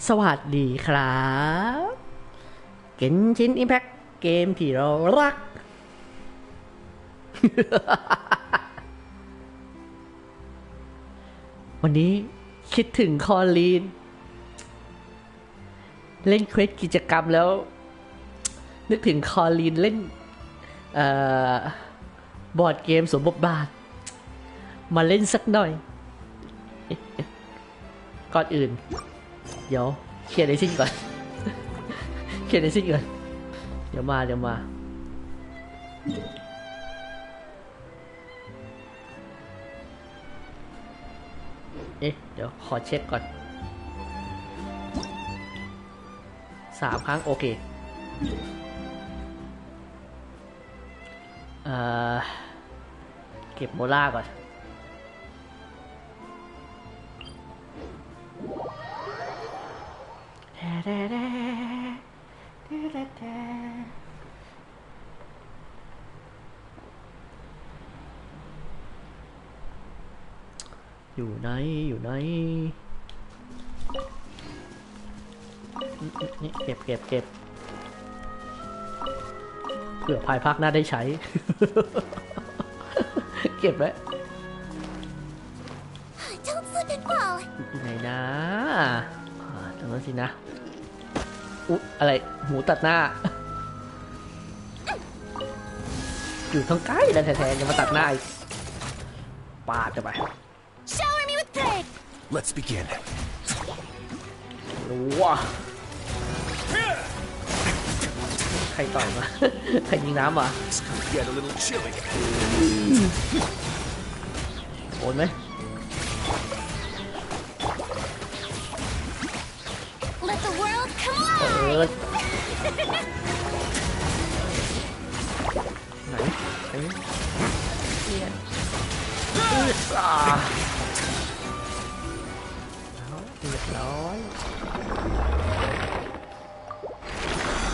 สวัสดีครับเกนชินอิมแพคเกมที่เรารัก วันนี้คิดถึงคอลีนเล่นเควสกิจกรรมแล้วนึกถึงคอลีนเล่นบอร์ดเกมสวมบทบาทมาเล่นสักหน่อยก่อนอื่นเดี๋ยวเคลียร์ในสิ้นก่อน เคลียร์ในสิ้นก่อนเดี๋ยวมาเดี๋ยวขอเช็คก่อน3 ครั้งโอเคเก็บโมล่าก่อนอยู่ไหนนี่เก็บเผื่อภายภาคหน้าได้ใช้ เก็บไว้ไหนนะตรงนั้นสินะอะไรหมูตัดหน้า อยู่ทั้งใกล้แล้วแท้ๆยังมาตัดหน้าอีกปาดจะไป Let's begin. รู้ว่าใครต่อยมา ใครยิงน้ำวะ Get a little chilly. โอนไหมเปิดไหนเนี่ยเรียบร้อย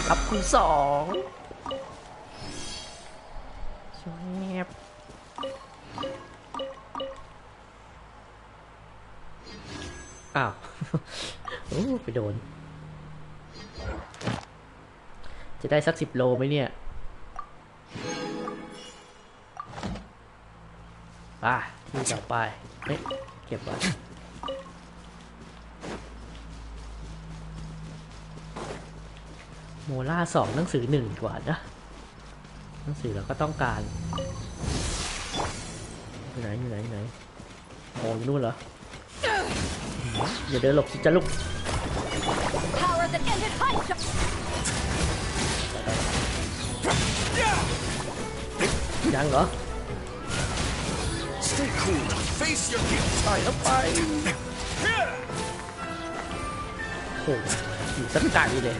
รับคุณ2สวยเงียบอ้าวโอ้ไปโดนจะได้สัก10 โลไหมเนี่ยที่ต่อไปเก็บไว้โมล่า2หนังสือ1กว่านะหนังสือเราก็ต้องการอยู่ไหนโอ้ยนู่นเหรออย่าเดินหลบสิจะลุกยังเหรอ Stay cool. Face your guilt. ต่อยเข้าไปโอ้ยสักไก่เลย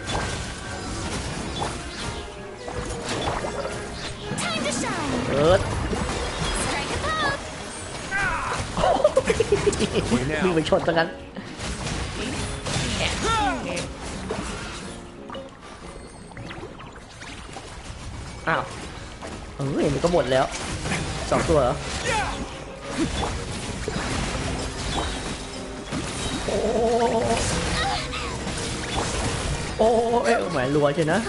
เปิดวิ่งไปชนตรงนั้นอ้าวเห็นมันก็หมดแล้ว2 ตัวเหรอโอ้หมายรัวใช่นะ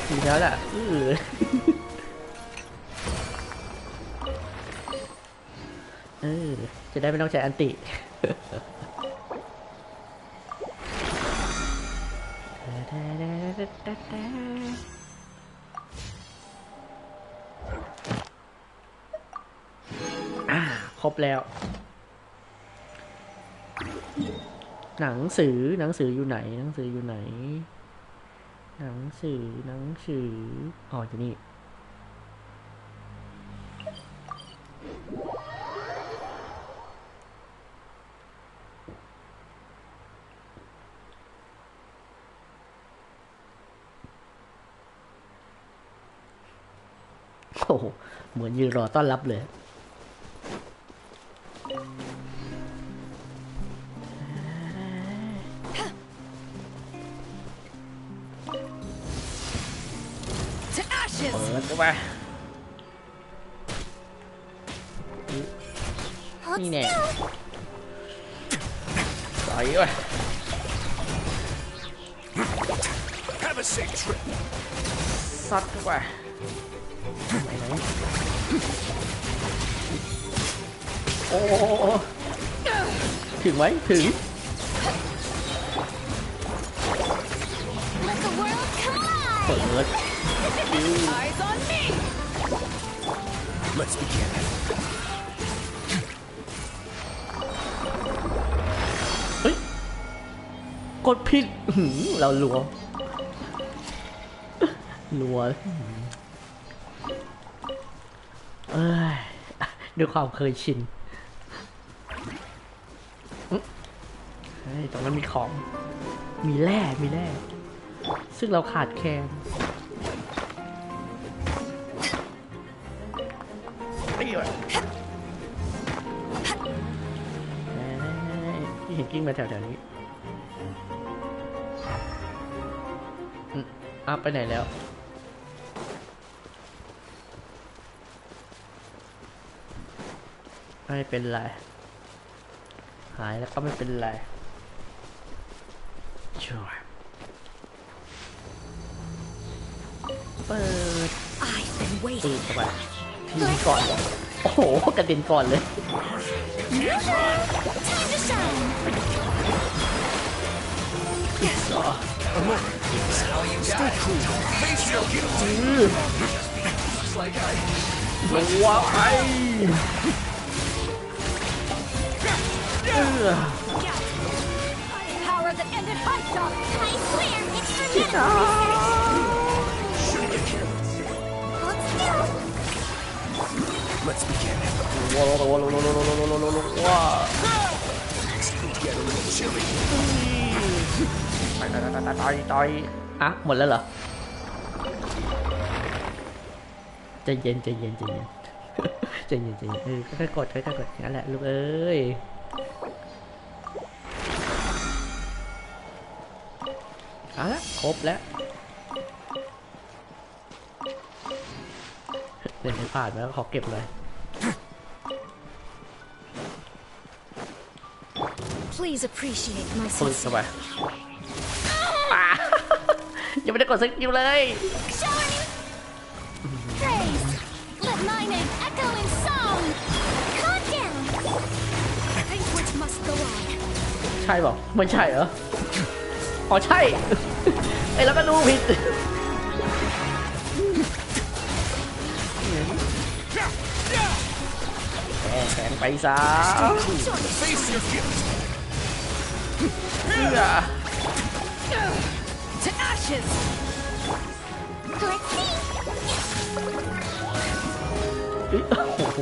ดีแล้วแหละจะได้ไม่ต้องใช้อันติครบแล้วหนังสืออยู่ไหนหนังสืออยู่อ๋ออยู่นี่โอ้เหมือนยืนรอต้อนรับเลยเปิดเข้าไป นี่แน่ต่อยไป Have a safe trip. ซัดเข้าไปไหนโอ้ถึงไหมถึง Let the world เปิ collide. ด Eyes on me. Let's begin. เฮ้ยกดผิดเราลัวเอ้ยด้วยความเคยชินตรงนั้นมีของ มีแร่ซึ่งเราขาดแคลนที่เห็นกิ้งมาแถวๆนี้ไปไหนแล้วไม่เป็นไรหายแล้วก็ไม่เป็นไรช่วยเปิด I've been ปื waiting. นเข้าไปทีนี้ก่อนโอ้โหกระเด็นก่อนเลย Time to shine. Stay cool. Face your guilt. ว้าวไอ้ Power that ended high shot. I swear it's for me. Hold still. Let's begin. ว้าว Get a little chilly. ต่อยอ่ะหมดแล้วเหรอใจเย็นค่อยๆกดนั่นแหละลูกเอ้ยเอาละครบแล้วเล่นไม่พลาดแล้วขอเก็บเลย Please appreciate my ปึกเข้าไป success. ยังไม่ได้กดสกิลเลย Showing praise. Let my name echo in song. Calm down. Banquet must go on. ใช่เปล่าไม่ใช่เหรออ๋อใช่ ไอ้แล้วก็ดูผิดแข็งไปซะ Face your guilt. เพื่อ To ashes. Let's see. โอ้โห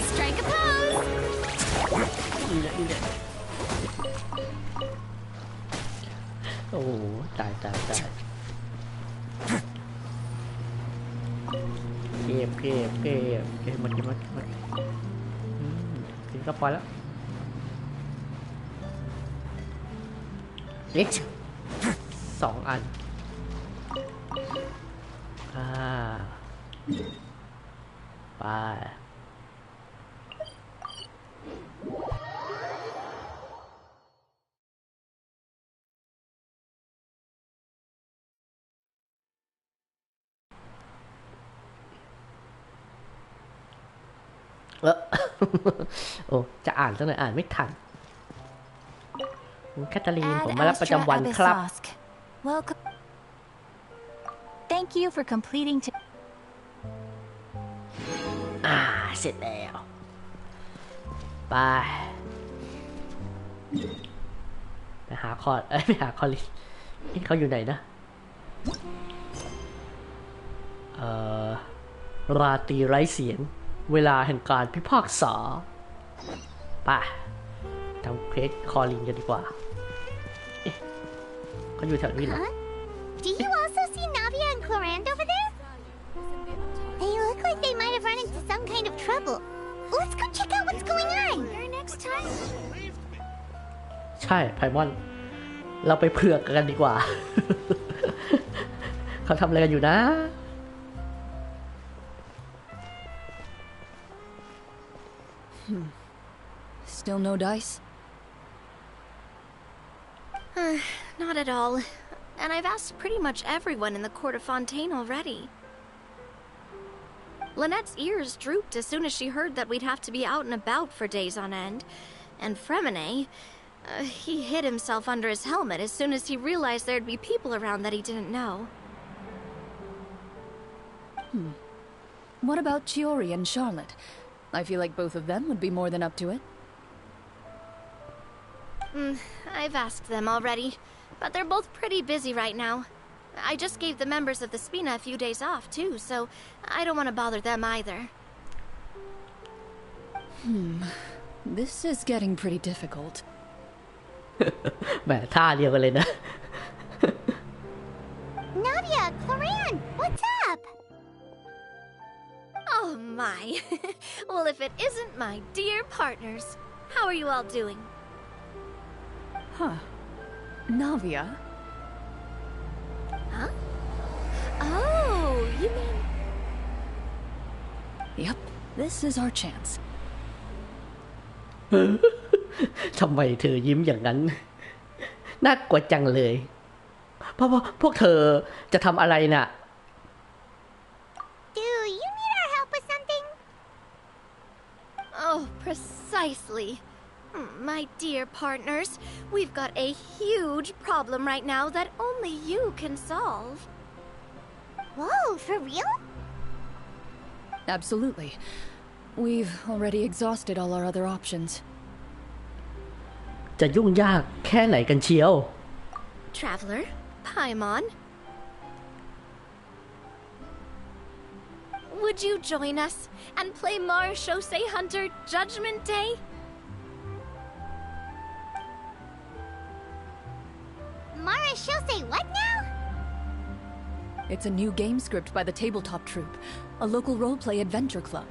Strike a pose. โอ้โหตายเก็บมากินก็พอแล้ว2 อันไปโอ้จะอ่านซะหน่อยอ่านไม่ทันคุณแคทเธอรีนผมมารับประจำวันครับ Welcome. Thank you for completing. เสร็จแล้วไปหาคอร์ดไม่หาคอร์ลินเขาอยู่ไหนนะราตรีไร้เสียงเวลาแห่งการพิพากษาไปทำเควสคอร์ลินกันดีกว่าเขาอยู่แถวนี้เหรอ Huh? Do you also see Navia and Clorand over there? They look like they might have run into some kind of trouble. Let's go check out what's going on. Next time. ใช่ไพมอน เราไปเผือกกันดีกว่า เขาทำอะไรกันอยู่นะ Still no dice? Not at all. And I've asked pretty much everyone in the court of Fontaine already. Lynette's ears drooped as soon as she heard that we'd have to be out and about for days on end. And Fremine, he hid himself under his helmet as soon as he realized there'd be people around that he didn't know. What about Chiori and Charlotte? I feel like both of them would be more than up to it. I've asked them already, but they're both pretty busy right now. I just gave the members of the Spina a few days off, too, so I don't want to bother them either. This is getting pretty difficult. แหมท่าเดียวกันเลยนะ Navia, Cloran, what's up? Oh my. Well, if it isn't my dear partners. How are you all doing? Huh. Navia? Huh? Oh, you mean... Yep, this is our chance. ทำไมเธอยิ้มอย่างนั้น น่ากลัวจังเลย เพราะว่าพวกเธอจะทำอะไรน่ะ Do you need our help with something? Oh, precisely. My dear partners, we've got a huge problem right now that only you can solve. Whoa, for real? Absolutely. We've already exhausted all our other options. จะยุ่งยากแค่ไหนกันเชียว Traveler, Paimon, would you join us and play Marechaussee Hunter Judgment Day? Marechaussee what now? It's a new game script by the Tabletop Troupe, a local roleplay adventure club.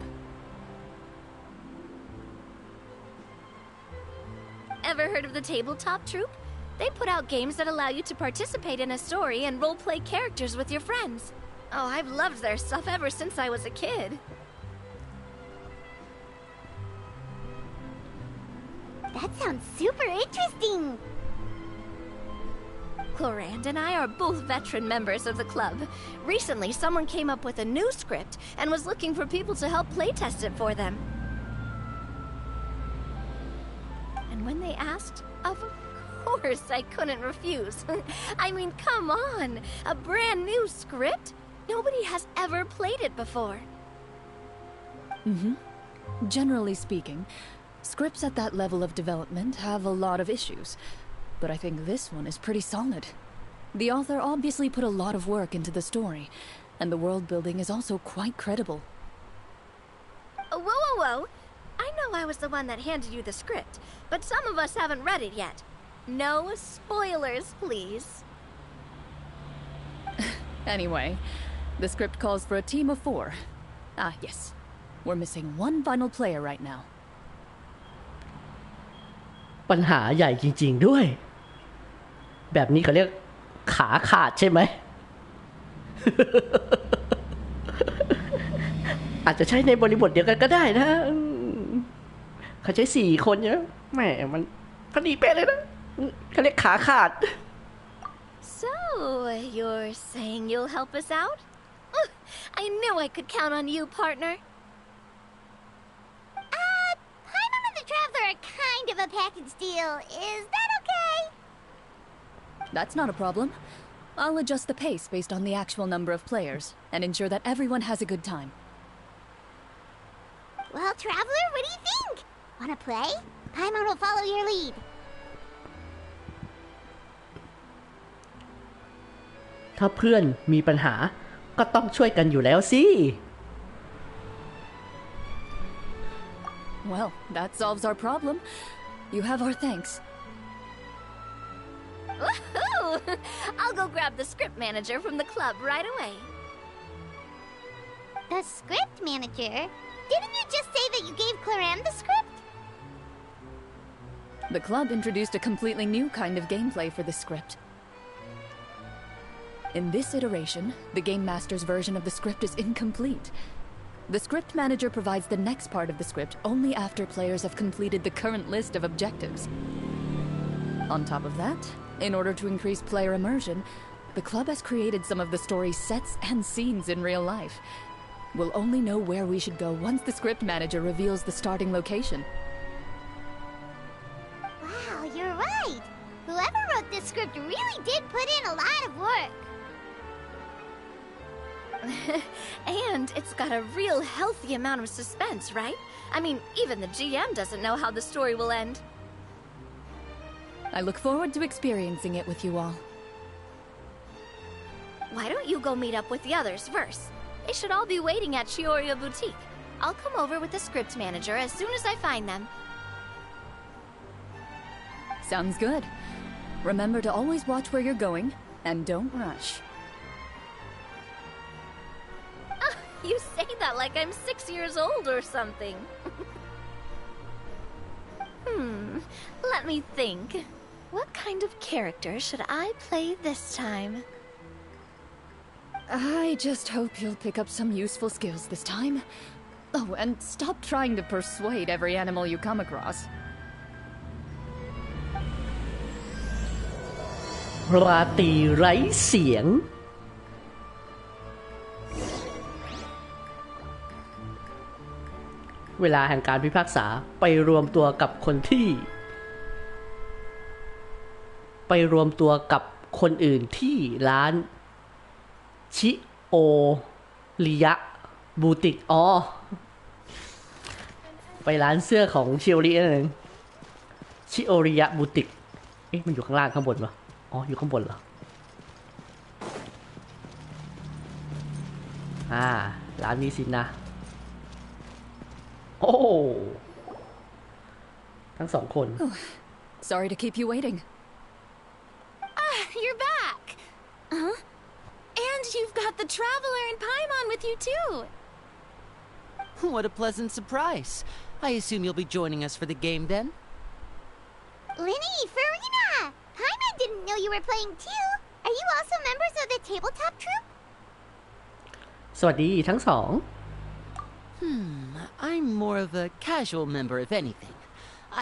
Ever heard of the Tabletop Troupe? They put out games that allow you to participate in a story and roleplay characters with your friends. Oh, I've loved their stuff ever since I was a kid. That sounds super interesting. Clorand and I are both veteran members of the club. Recently, someone came up with a new script and was looking for people to help playtest it for them. And when they asked, of course I couldn't refuse. I mean, come on, a brand new script? Nobody has ever played it before. Generally speaking, scripts at that level of development have a lot of issues, but I think this one is pretty solid. The author obviously put a lot of work into the story, and the world building is also quite credible. Whoa. I know I was the one that handed you the script, but some of us haven't read it yet. No spoilers, please. Anyway, the script calls for a team of 4. Ah, yes. We're missing one final player right now. ปัญหาใหญ่จริงๆด้วย แบบนี้เขาเรียกขาขาดใช่ไหม อาจจะใช้ในบริบทเดียวกันก็ได้นะเขาใช้4 คนเนี่ยแหมมันพอดีเป๊ะเลยนะเขาเรียกขาขาด So, you're saying you'll help us out? I knew I could count on you, partner. Paimon and the Traveler are kind of a package deal. Is that okay? That's not a problem. I'll adjust the pace based on the actual number of players and ensure that everyone has a good time. Well, Traveler, what do you think? Wanna play? Paimon will follow your lead. ถ้าเพื่อนมีปัญหาก็ต้องช่วยกันอยู่แล้วสิ Well, that solves our problem. You have our thanks. Woohoo! I'll go grab the script manager from the club right away. The script manager? Didn't you just say that you gave Cloran the script? The club introduced a completely new kind of gameplay for the script. In this iteration, the Game Master's version of the script is incomplete. The script manager provides the next part of the script only after players have completed the current list of objectives. On top of that, in order to increase player immersion, the club has created some of the story's sets and scenes in real life. We'll only know where we should go once the script manager reveals the starting location. Wow, you're right. Whoever wrote this script really did put in a lot of work. And it's got a real healthy amount of suspense, right? I mean, even the GM doesn't know how the story will end. I look forward to experiencing it with you all. Why don't you go meet up with the others first? They should all be waiting at Chioria Boutique. I'll come over with the script manager as soon as I find them. Sounds good. Remember to always watch where you're going, and don't rush. You say that like I'm 6 years old or something. Let me think. What kind of character should I play this time? I just hope you'll pick up some useful skills this time. Oh, and stop trying to persuade every animal you come across. ราตรีไร้เสียงเวลาแห่งการพิพากษาไปรวมตัวกับคนอื่นที่ร้านชิโอริยะบูติกไปร้านเสื้อของชิโอรินั่นเองชิโอริยะบูติกมันอยู่ข้างล่างข้างบนวะอยู่ข้างบนเหรอร้านนี้สินะโอ้ทั้งสองคน Sorry to keep you waiting. You're back! Huh? And you've got the Traveler and Paimon with you too! What a pleasant surprise. I assume you'll be joining us for the game then? Linny, Farina! Paimon didn't know you were playing too. Are you also members of the tabletop troupe? สวัสดีทั้งสอง I'm more of a casual member if anything.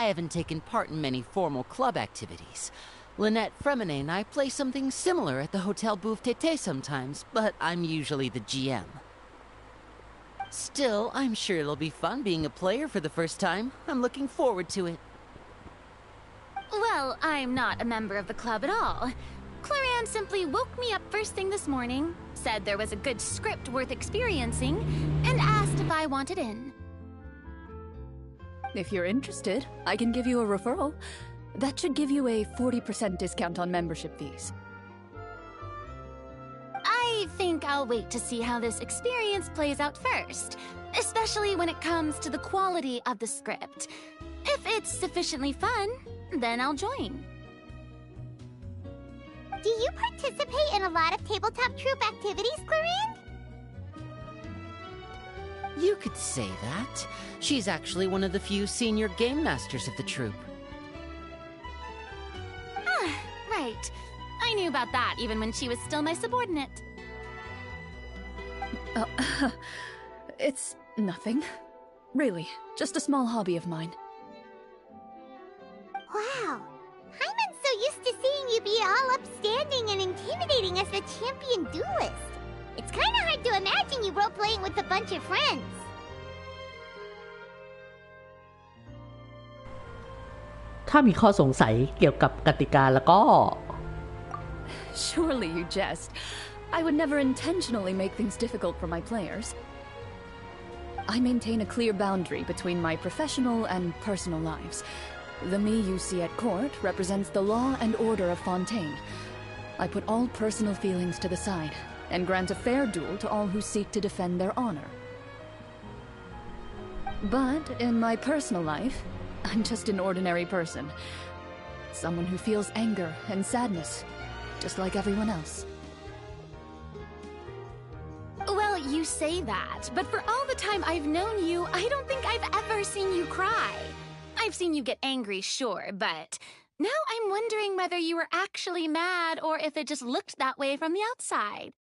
I haven't taken part in many formal club activities. Lynette, Fremine, and I play something similar at the Hotel Bouffe Tété sometimes, but I'm usually the GM. Still, I'm sure it'll be fun being a player for the first time. I'm looking forward to it. Well, I'm not a member of the club at all. Claran simply woke me up first thing this morning, said there was a good script worth experiencing, and asked if I wanted in. If you're interested, I can give you a referral. That should give you a 40% discount on membership fees. I think I'll wait to see how this experience plays out first, especially when it comes to the quality of the script. If it's sufficiently fun, then I'll join. Do you participate in a lot of tabletop troupe activities, Claran? You could say that. She's actually one of the few senior game masters of the troupe. Right. I knew about that even when she was still my subordinate. It's nothing. Really, just a small hobby of mine. Wow. Paimon's so used to seeing you be all upstanding and intimidating as the champion duelist. It's kind of hard to imagine you role-playing with a bunch of friends.ถ้ามีข้อสงสัยเกี่ยวกับกติกาแล้วก็ Surely you jest. I would never intentionally make things difficult for my players. I maintain a clear boundary between my professional and personal lives. The me you see at court represents the law and order of Fontaine. I put all personal feelings to the side and grant a fair duel to all who seek to defend their honor. But in my personal life, I'm just an ordinary person. Someone who feels anger and sadness, just like everyone else. Well, you say that, but for all the time I've known you, I don't think I've ever seen you cry. I've seen you get angry, sure, but now I'm wondering whether you were actually mad or if it just looked that way from the outside.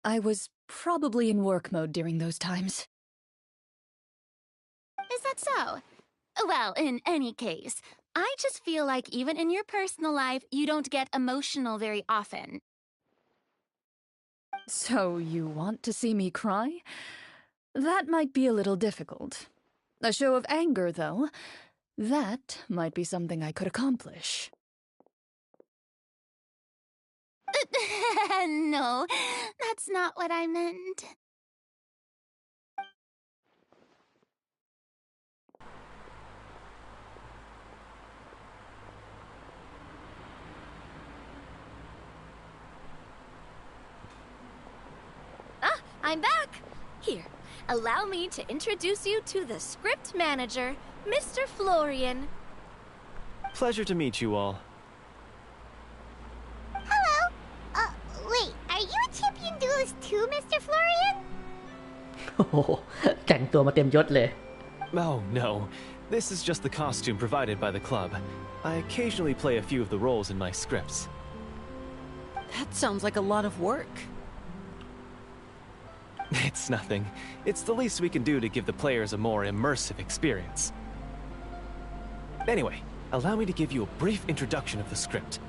I was probably in work mode during those times. Is that so? Well, in any case, I just feel like even in your personal life, you don't get emotional very often. So you want to see me cry? That might be a little difficult. A show of anger, though, that might be something I could accomplish. No, that's not what I meant. Ah, I'm back! Here, allow me to introduce you to the script manager, Mr. Florian. Pleasure to meet you all. Hello. Wait, are you a champion duelist too, Mr. Florian? โอ้โหแต่งตัวมาเต็มยศเลย Oh, no. This is just the costume provided by the club. I occasionally play a few of the roles in my scripts. That sounds like a lot of work. It's nothing. It's the least we can do to give the players a more immersive experience. Anyway, allow me to give you a brief introduction of the script.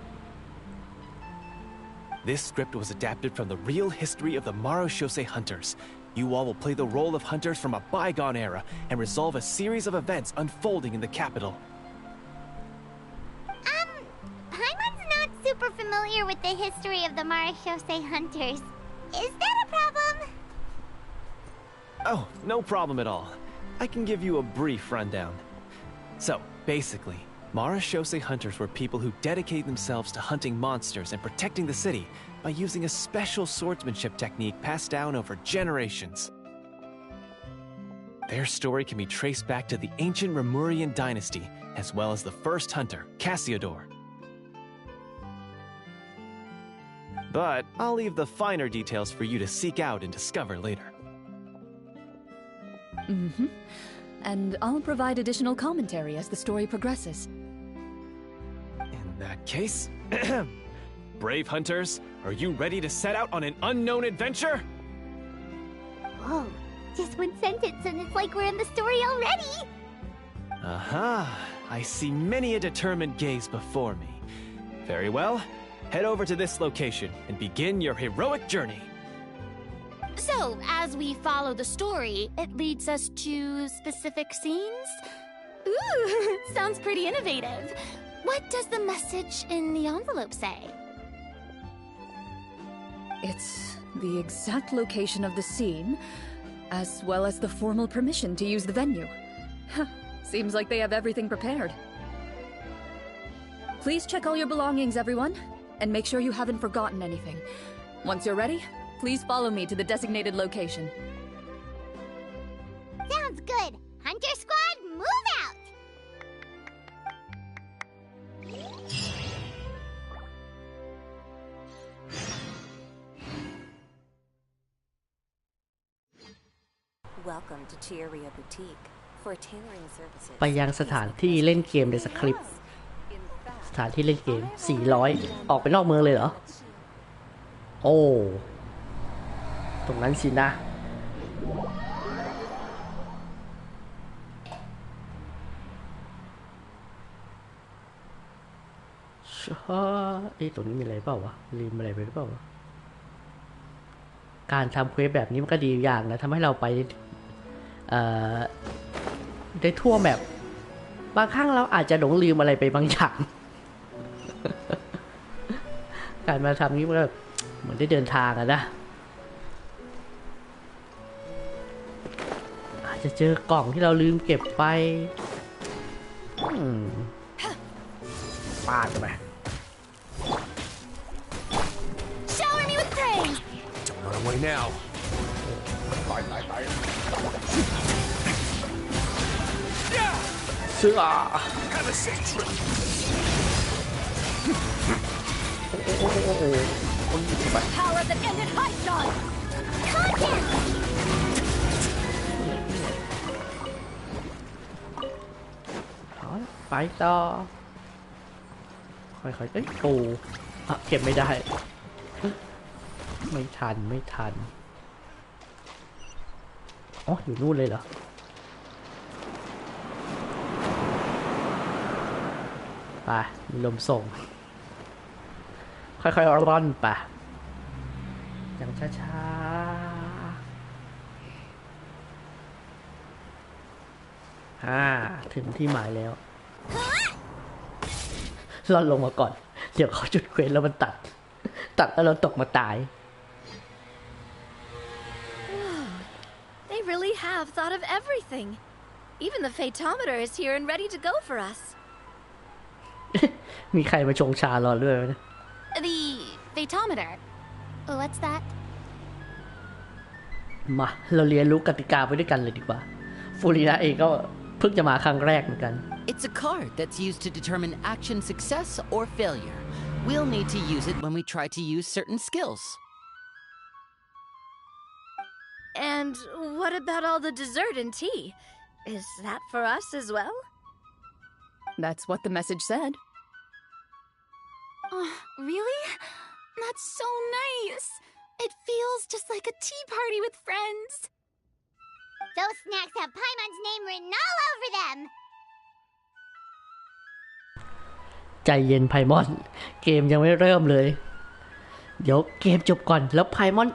This script was adapted from the real history of the Marushose hunters. You all will play the role of hunters from a bygone era and resolve a series of events unfolding in the capital. Paimon's not super familiar with the history of the Marashose hunters. Is that a problem? Oh, no problem at all. I can give you a brief rundown. So, basically, Marashose hunters were people who dedicated themselves to hunting monsters and protecting the city by using a special swordsmanship technique passed down over generations. Their story can be traced back to the ancient Remurian dynasty, as well as the first hunter, Cassiodor. But I'll leave the finer details for you to seek out and discover later. Mm-hmm. And I'll provide additional commentary as the story progresses. In that case, brave hunters, are you ready to set out on an unknown adventure? Whoa, just one sentence and it's like we're in the story already! Aha, I see many a determined gaze before me. Very well, head over to this location and begin your heroic journey. So, as we follow the story, it leads us to specific scenes? Ooh, sounds pretty innovative. What does the message in the envelope say? It's the exact location of the scene, as well as the formal permission to use the venue. Seems like they have everything prepared. Please check all your belongings, everyone, and make sure you haven't forgotten anything. Once you're ready, please follow me to the designated location. Sounds good! Hunter Squad, move out! Welcome to Chiaria Boutique for tailoring services. ไปยังสถานที่เล่นเกมในสคริปต์สถานที่เล่นเกม400ออกไปนอกเมืองเลยเหรอโอ้ตรงนั้นสินะตรงนี้มีอะไรเปล่าวะลืมอะไรไปหรือเปล่าวะการทำเควสแบบนี้มันก็ดีอย่างนะทำให้เราไปได้ทั่วแมปบางครั้งเราอาจจะหลงลืมอะไรไปบางอย่าง การมาทำนี้มันก็เหมือนได้เดินทางอะนะอาจจะเจอกล่องที่เราลืมเก็บไปปาดไปShower me with praise! Don't run away now. เสื้อ Have a safe trip. โอ้ไป Power that ended high shot! Contact! ไปต่อค่อยๆปูเก็บไม่ได้ ไม่ทันอ๋ออยู่นู่นเลยเหรอไปมีลมส่งค่อยๆร่อนไปอย่างช้าๆถึงที่หมายแล้วร่อนลงมาก่อนเดี๋ยวเขาจุดเควสแล้วมันตัดแล้วเราตกมาตาย They really have thought of everything. Even the phaetometer is here and ready to go for us. มีใครมาชงชารอด้วยไหมนะ The phaetometer. What's that? มาเราเรียนรู้กติกาไปด้วยกันเลยดีกว่าฟูรินะเองก็เพิ่งจะมาครั้งแรกเหมือนกัน It's a card that's used to determine action success or failure. We'll need to use it when we try to use certain skills. And what about all the dessert and tea? Is that for us as well? That's what the message said. Oh, really? That's so nice. It feels just like a tea party with friends. Those snacks have Paimon's name written all over them. ใจเย็นไพมอนเกมยังไม่เริ่มเลยเดี๋ยวเกมจบก่อนแล้วไพมอน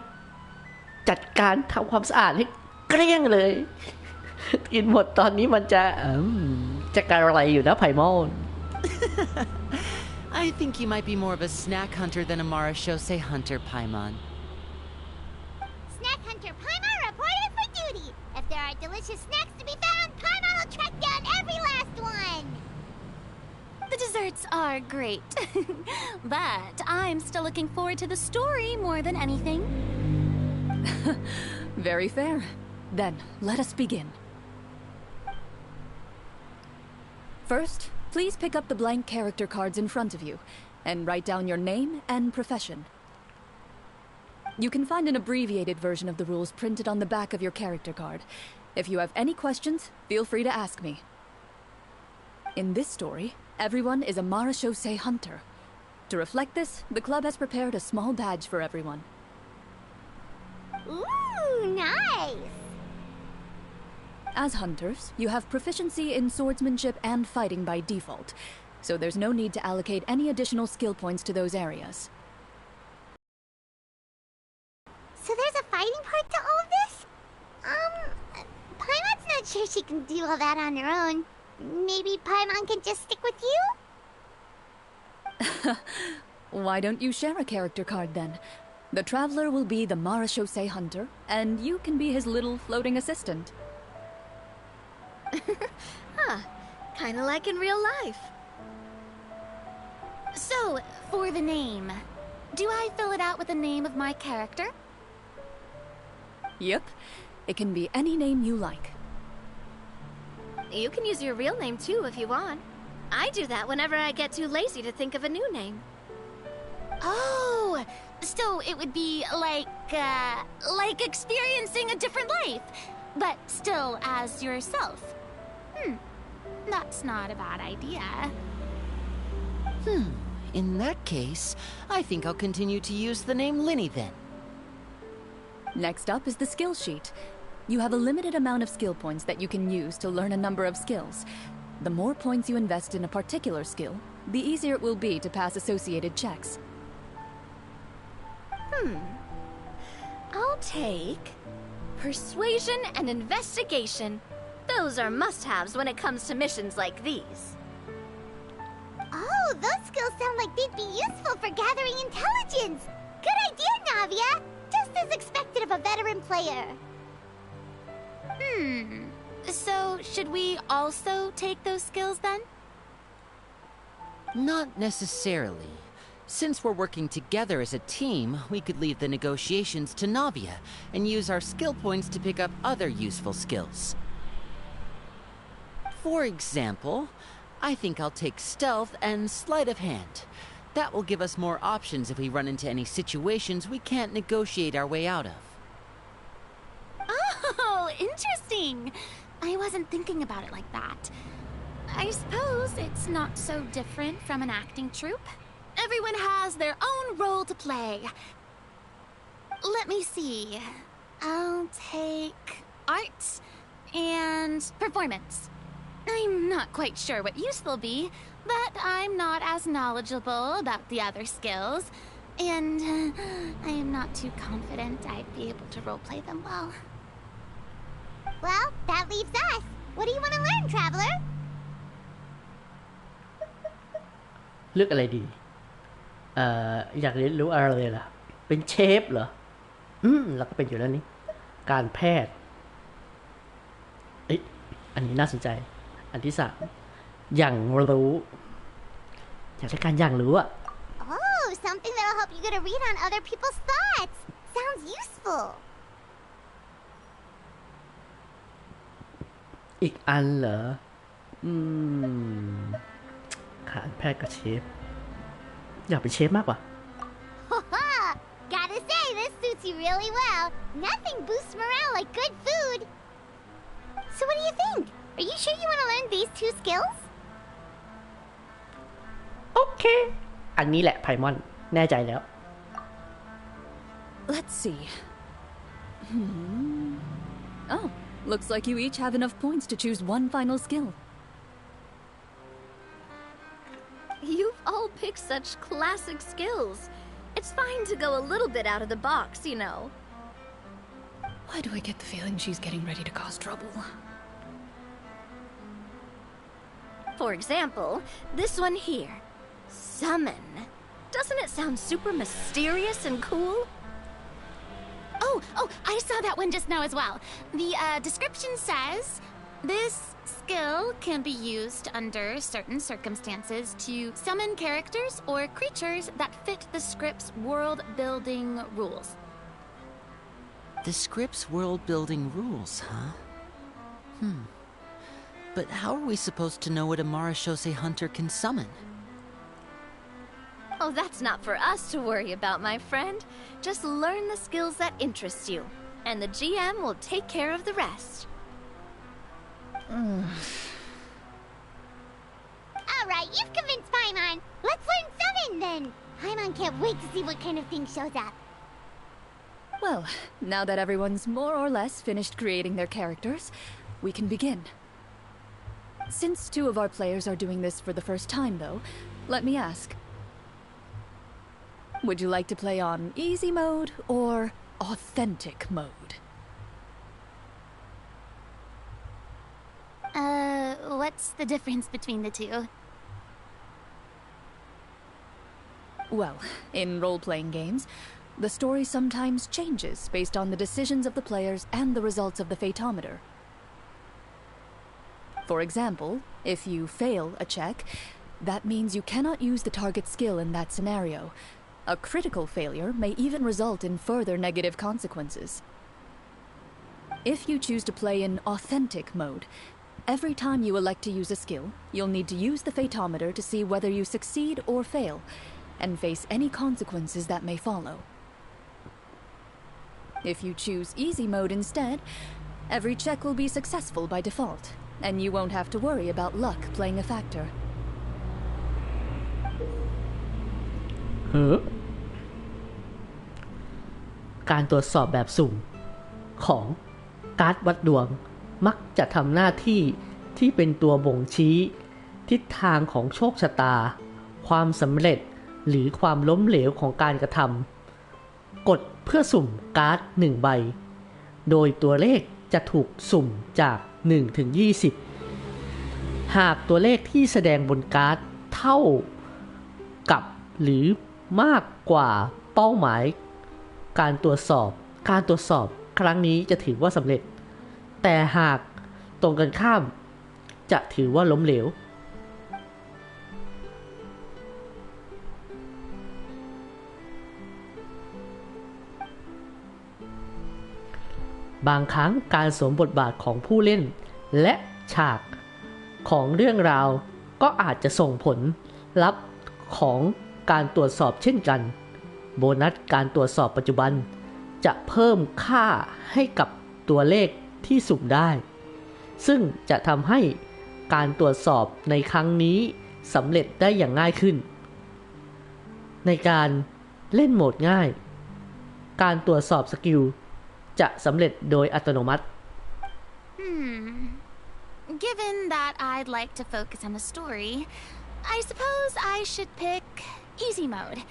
จัดการทำความสะอาดให้เกลี้ยงเลยกินหมดตอนนี้มันจะการอะไรอยู่นะไพมอน I think you might be more of a snack hunter than a marashose hunter, Paimon. Snack hunter Paimon reported for duty. If there are delicious snacks to be found, Paimon will track down every last one. The desserts are great. But I'm still looking forward to the story more than anything. Very fair. Then, let us begin. First, please pick up the blank character cards in front of you and write down your name and profession. You can find an abbreviated version of the rules printed on the back of your character card. If you have any questions, feel free to ask me. In this story, everyone is a marashose hunter. To reflect this, the club has prepared a small badge for everyone. Ooh, nice! As hunters, you have proficiency in swordsmanship and fighting by default, so there's no need to allocate any additional skill points to those areas. So there's a fighting part to all of this? Paimon's not sure she can do all that on her own. Maybe Paimon can just stick with you? Why don't you share a character card then? The Traveler will be the marashose hunter, and you can be his little floating assistant. Kinda like in real life. So, for the name, do I fill it out with the name of my character? Yep, it can be any name you like. You can use your real name too if you want. I do that whenever I get too lazy to think of a new name. Oh, so it would be like experiencing a different life, but still as yourself. That's not a bad idea. In that case, I think I'll continue to use the name Linny then. Next up is the skill sheet. You have a limited amount of skill points that you can use to learn a number of skills. The more points you invest in a particular skill, the easier it will be to pass associated checks. I'll take persuasion and investigation. Those are must-haves when it comes to missions like these. Oh, those skills sound like they'd be useful for gathering intelligence. Good idea, Navia. Just as expected of a veteran player. So, should we also take those skills then? Not necessarily. Since we're working together as a team, we could leave the negotiations to Navia and use our skill points to pick up other useful skills. For example, I think I'll take stealth and sleight of hand. That will give us more options if we run into any situations we can't negotiate our way out of. Oh, interesting. I wasn't thinking about it like that. I suppose it's not so different from an acting troupe. Everyone has their own role to play. Let me see. I'll take art and performance. I'm not quite sure what use they'll be, but I'm not as knowledgeable about the other skills, and I am not too confident I'd be able to roleplay them well. Well, that leaves us. What do you want to learn, traveler? เลือกอะไรดีอยากเรียนรู้อะไรเลยล่ะเป็นเชฟเหรอเราก็เป็นอยู่แล้วนี่การแพทย์อันนี้น่าสนใจอันที่3อย่างรู้อยากใช้การอย่างรู้อะ Oh, something that'll help you get a read on other people's thoughts. Sounds useful. อีกอันเหรอการแพทย์กับเชฟอยากเป็นเชฟมากกว่า Gotta say, this suits you really well. Nothing boosts morale like good food. So what do you think? Are you sure you want to learn these 2 skills? โอเคอันนี้แหละไพมอนแน่ใจแล้ว Let's see. Oh, looks like you each have enough points to choose one final skill. You've all picked such classic skills. It's fine to go a little bit out of the box, you know. Why do I get the feeling she's getting ready to cause trouble? For example, this one here. Summon. Doesn't it sound super mysterious and cool? Oh, I saw that one just now as well. The description says, this skill can be used under certain circumstances to summon characters or creatures that fit the script's world-building rules. The script's world-building rules, huh? But how are we supposed to know what a Marashose hunter can summon? Oh, that's not for us to worry about, my friend. Just learn the skills that interest you, and the GM will take care of the rest. Alright, you've convinced Paimon. Let's learn Summon then. Paimon can't wait to see what kind of thing shows up. Well, now that everyone's more or less finished creating their characters, we can begin. Since 2 of our players are doing this for the first time, though, let me ask. Would you like to play on easy mode or authentic mode? What's the difference between the 2? Well, in role-playing games, the story sometimes changes based on the decisions of the players and the results of the Fatometer. For example, if you fail a check, that means you cannot use the target skill in that scenario. A critical failure may even result in further negative consequences. If you choose to play in authentic mode, every time you elect to use a skill, you'll need to use the Fatometer to see whether you succeed or fail, and face any consequences that may follow. If you choose easy mode instead, every check will be successful by default, and you won't have to worry about luck playing a factor. การตรวจสอบแบบสุ่มของการ์ดวัดดวงมักจะทำหน้าที่ที่เป็นตัวบ่งชี้ทิศทางของโชคชะตาความสำเร็จหรือความล้มเหลวของการกระทำกดเพื่อสุ่มการ์ด1ใบโดยตัวเลขจะถูกสุ่มจาก1ถึง20หากตัวเลขที่แสดงบนการ์ดเท่ากับหรือมากกว่าเป้าหมายการตรวจสอบครั้งนี้จะถือว่าสำเร็จแต่หากตรงกันข้ามจะถือว่าล้มเหลวบางครั้งการสวมบทบาทของผู้เล่นและฉากของเรื่องราวก็อาจจะส่งผลลัพธ์ของการตรวจสอบเช่นกันโบนัสการตรวจสอบปัจจุบันจะเพิ่มค่าให้กับตัวเลขที่สุ่มได้ซึ่งจะทำให้การตรวจสอบในครั้งนี้สำเร็จได้อย่างง่ายขึ้นในการเล่นโหมดง่าย การตรวจสอบสกิลจะสำเร็จโดยอัตโนมัติ Given that I'd like to focus on the story, I suppose I should pick easy mode.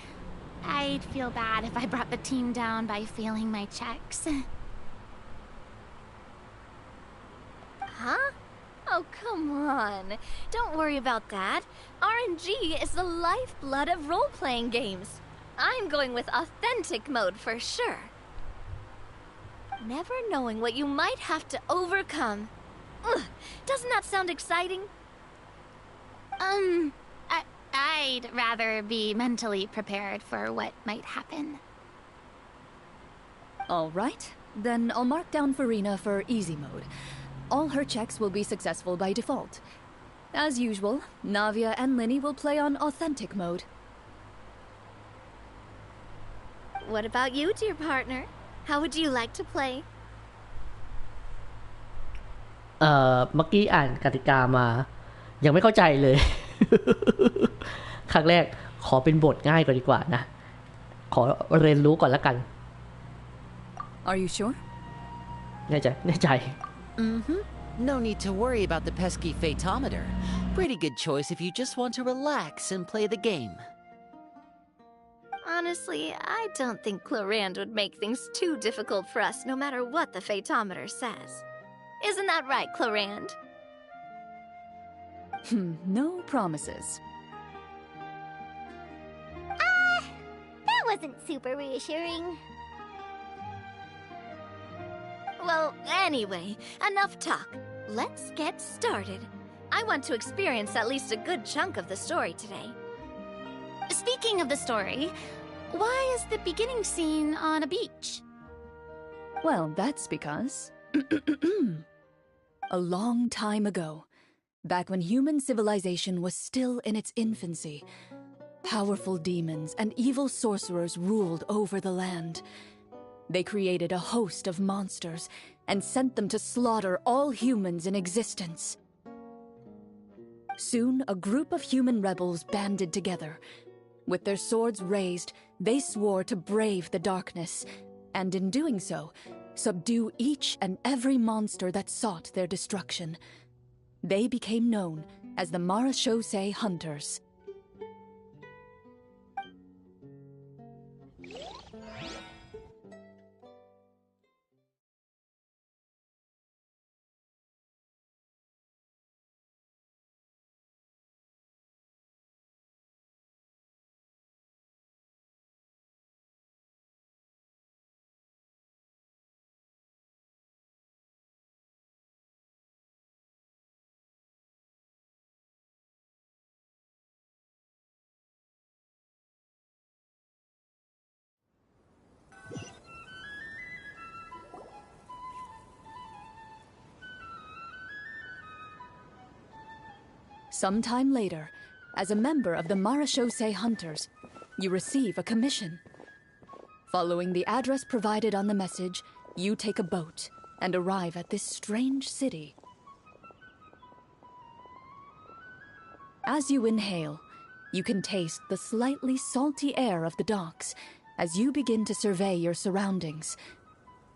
I'd feel bad if I brought the team down by failing my checks. Huh? Oh, come on. Don't worry about that. RNG is the lifeblood of role-playing games. I'm going with authentic mode for sure. Never knowing what you might have to overcome. Ugh, doesn't that sound exciting? I'd rather be mentally prepared for what might happen. All right, then I'll mark down Farina for easy mode. All her checks will be successful by default. As usual, Navia and Linny will play on authentic mode. What about you, dear partner? How would you like to play? เมื่อกี้อ่านกติกามายังไม่เข้าใจเลย ครั้งแรกขอเป็นบทง่ายกว่าดีกว่านะขอเรียนรู้ก่อนละกัน Are you sure? แน่ใจ No need to worry about the pesky fatometer. Pretty good choice if you just want to relax and play the game. Honestly, I don't think Clorand would make things too difficult for us no matter what the fatometer says. Isn't that right, Clorand? No promises. That wasn't super reassuring. Well, anyway, enough talk. Let's get started. I want to experience at least a good chunk of the story today. Speaking of the story, why is the beginning scene on a beach? Well, that's because... A long time ago, back when human civilization was still in its infancy, powerful demons and evil sorcerers ruled over the land. They created a host of monsters and sent them to slaughter all humans in existence. Soon, a group of human rebels banded together. With their swords raised, they swore to brave the darkness, and in doing so, subdue each and every monster that sought their destruction. They became known as the Marashosei Hunters. Sometime later, as a member of the Marashosei Hunters, you receive a commission. Following the address provided on the message, you take a boat and arrive at this strange city. As you inhale, you can taste the slightly salty air of the docks as you begin to survey your surroundings.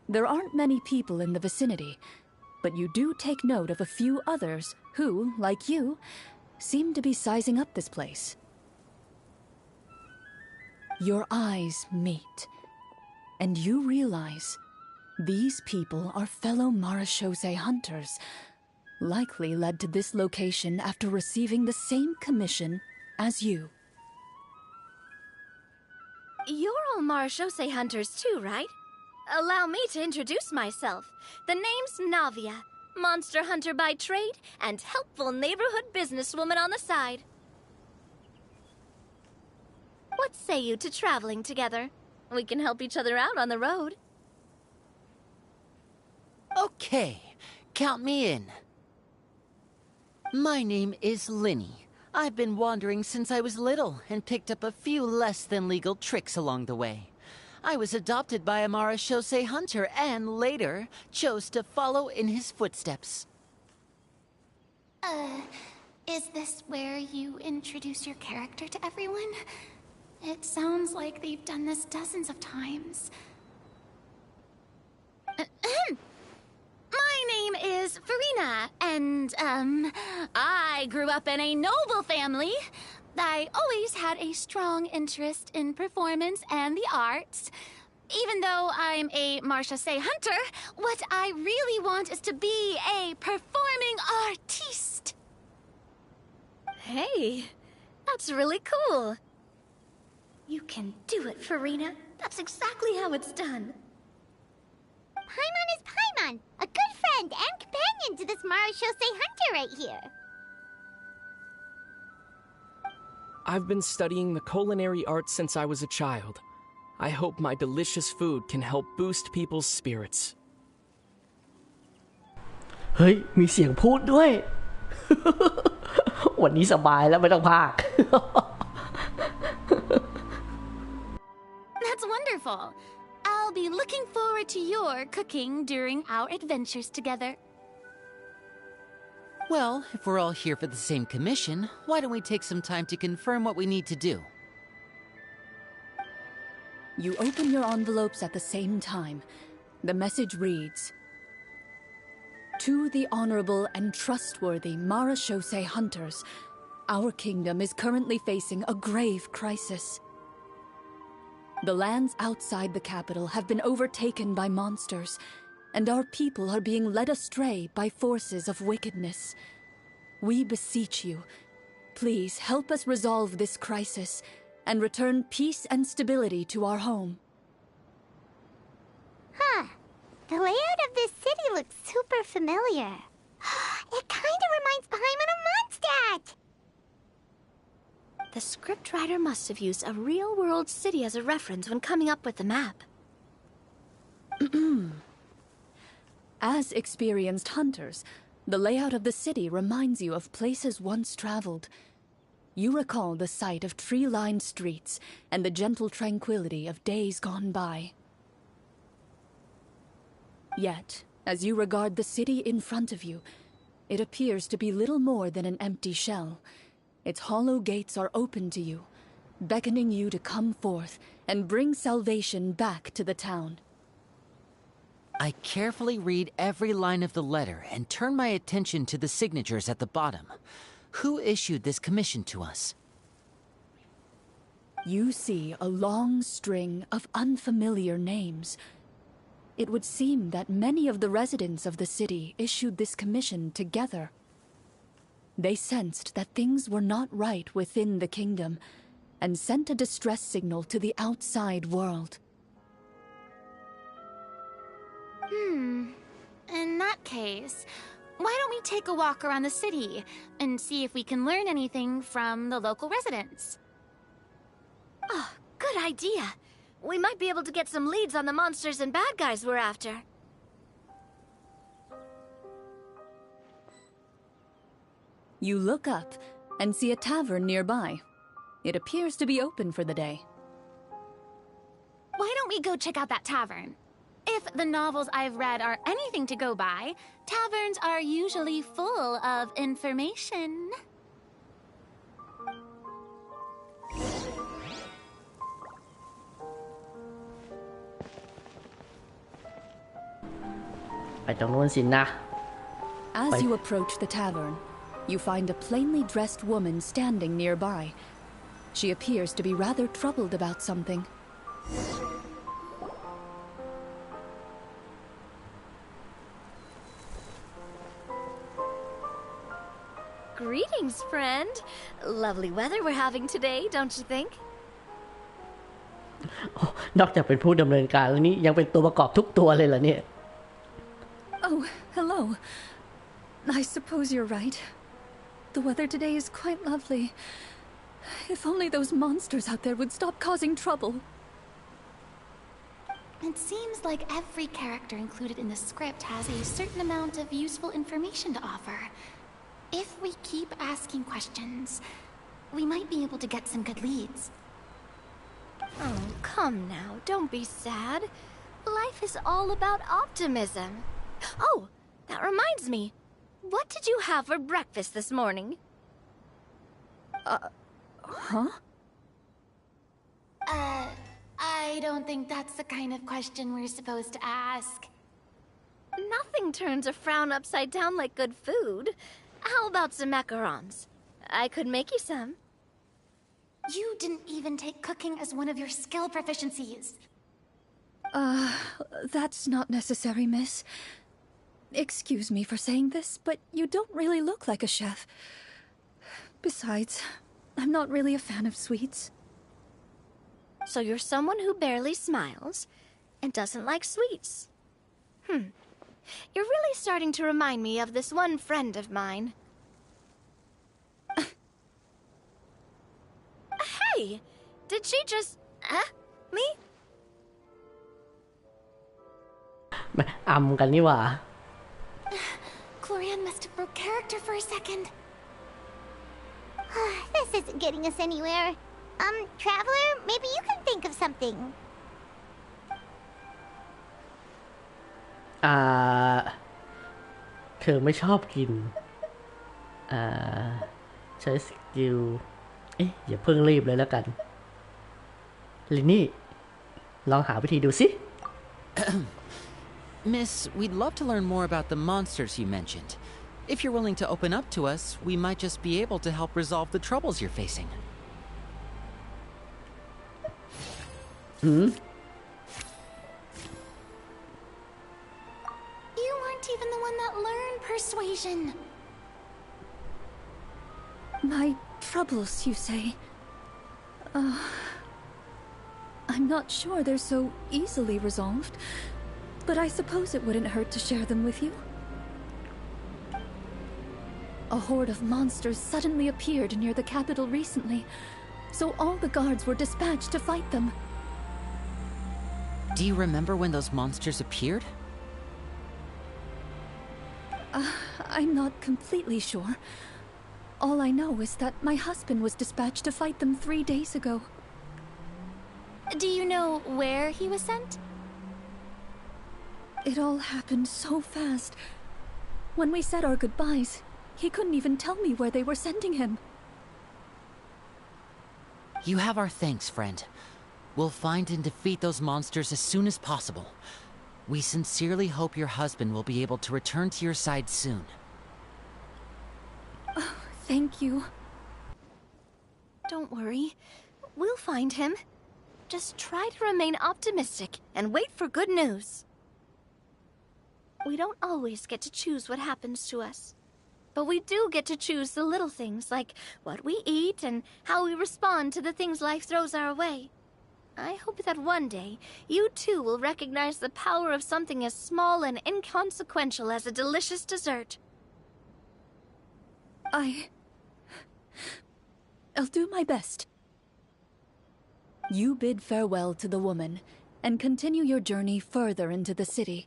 There aren't many people in the vicinity, but you do take note of a few others who, like you, seem to be sizing up this place. Your eyes meet, and you realize these people are fellow Marashosei hunters, likely led to this location after receiving the same commission as you. You're all Marashosei hunters too, right? Allow me to introduce myself. The name's Navia, monster hunter by trade and helpful neighborhood businesswoman on the side. What say you to traveling together? We can help each other out on the road. Okay, count me in. My name is Linny. I've been wandering since I was little and picked up a few less than legal tricks along the way. I was adopted by a Marashosei hunter and later chose to follow in his footsteps. Is this where you introduce your character to everyone? It sounds like they've done this dozens of times. Farina, and, I grew up in a noble family. I always had a strong interest in performance and the arts. Even though I'm a marche-say hunter, what I really want is to be a performing artiste. Hey, that's really cool. You can do it, Farina. That's exactly how it's done. Paimon is Paimon, a good friend and companion to this Marashosei hunter right here. I've been studying the culinary arts since I was a child. I hope my delicious food can help boost people's spirits. เฮ้ยมีเสียงพูดด้วย วันนี้สบายแล้วไม่ต้องพาก That's wonderful. I'll be looking forward to your cooking during our adventures together. Well, if we're all here for the same commission, why don't we take some time to confirm what we need to do? You open your envelopes at the same time. The message reads, "To the honorable and trustworthy Marashosei hunters, our kingdom is currently facing a grave crisis. The lands outside the capital have been overtaken by monsters, and our people are being led astray by forces of wickedness. We beseech you, please help us resolve this crisis and return peace and stability to our home." Huh. The layout of this city looks super familiar. It kind of reminds Paimon of Mondstadt. The scriptwriter must have used a real-world city as a reference when coming up with the map. As experienced hunters, the layout of the city reminds you of places once traveled. You recall the sight of tree-lined streets and the gentle tranquility of days gone by. Yet, as you regard the city in front of you, it appears to be little more than an empty shell. Its hollow gates are open to you, beckoning you to come forth and bring salvation back to the town. I carefully read every line of the letter and turn my attention to the signatures at the bottom. Who issued this commission to us? You see a long string of unfamiliar names. It would seem that many of the residents of the city issued this commission together. They sensed that things were not right within the kingdom and sent a distress signal to the outside world. In that case, why don't we take a walk around the city and see if we can learn anything from the local residents? Oh, good idea. We might be able to get some leads on the monsters and bad guys we're after. You look up and see a tavern nearby. It appears to be open for the day. Why don't we go check out that tavern? If the novels I've read are anything to go by, taverns are usually full of information. As you approach the tavern, you find a plainly dressed woman standing nearby. She appears to be rather troubled about something. Greetings, friend. Lovely weather we're having today, don't you think? นอกจากเป็นผู้ดำเนินการแล้วนี่ยังเป็นตัวประกอบทุกตัวเลยเหรอเนี่ย Oh, hello. I suppose you're right. The weather today is quite lovely. If only those monsters out there would stop causing trouble. It seems like every character included in the script has a certain amount of useful information to offer. If we keep asking questions, we might be able to get some good leads. Oh, come now. Don't be sad. Life is all about optimism. Oh, that reminds me. What did you have for breakfast this morning? Huh? I don't think that's the kind of question we're supposed to ask. Nothing turns a frown upside down like good food. How about some macarons? I could make you some. You didn't even take cooking as one of your skill proficiencies. That's not necessary, miss. Excuse me for saying this, but you don't really look like a chef. Besides, I'm not really a fan of sweets. So you're someone who barely smiles and doesn't like sweets. You're really starting to remind me of this one friend of mine. Hey! Did she just... me? อำกันนี่หว่า Chlorian must have broke character for a second. This isn't getting us anywhere. Traveler, maybe you can think of something. เธอไม่ชอบกินใช้สกิลอย่าเพิ่งรีบเลยแล้วกันลินนี่ลองหาวิธีดูสิ Miss, we'd love to learn more about the monsters you mentioned. If you're willing to open up to us, we might just be able to help resolve the troubles you're facing. You weren't even the one that learned persuasion. My troubles, you say? I'm not sure they're so easily resolved, but I suppose it wouldn't hurt to share them with you. A horde of monsters suddenly appeared near the capital recently, so all the guards were dispatched to fight them. Do you remember when those monsters appeared? I'm not completely sure. All I know is that my husband was dispatched to fight them 3 days ago. Do you know where he was sent? It all happened so fast. When we said our goodbyes, he couldn't even tell me where they were sending him. You have our thanks, friend. We'll find and defeat those monsters as soon as possible. We sincerely hope your husband will be able to return to your side soon. Oh, thank you. Don't worry. We'll find him. Just try to remain optimistic and wait for good news. We don't always get to choose what happens to us. But we do get to choose the little things like what we eat and how we respond to the things life throws our way. I hope that one day you too will recognize the power of something as small and inconsequential as a delicious dessert. I'll do my best. You bid farewell to the woman and continue your journey further into the city.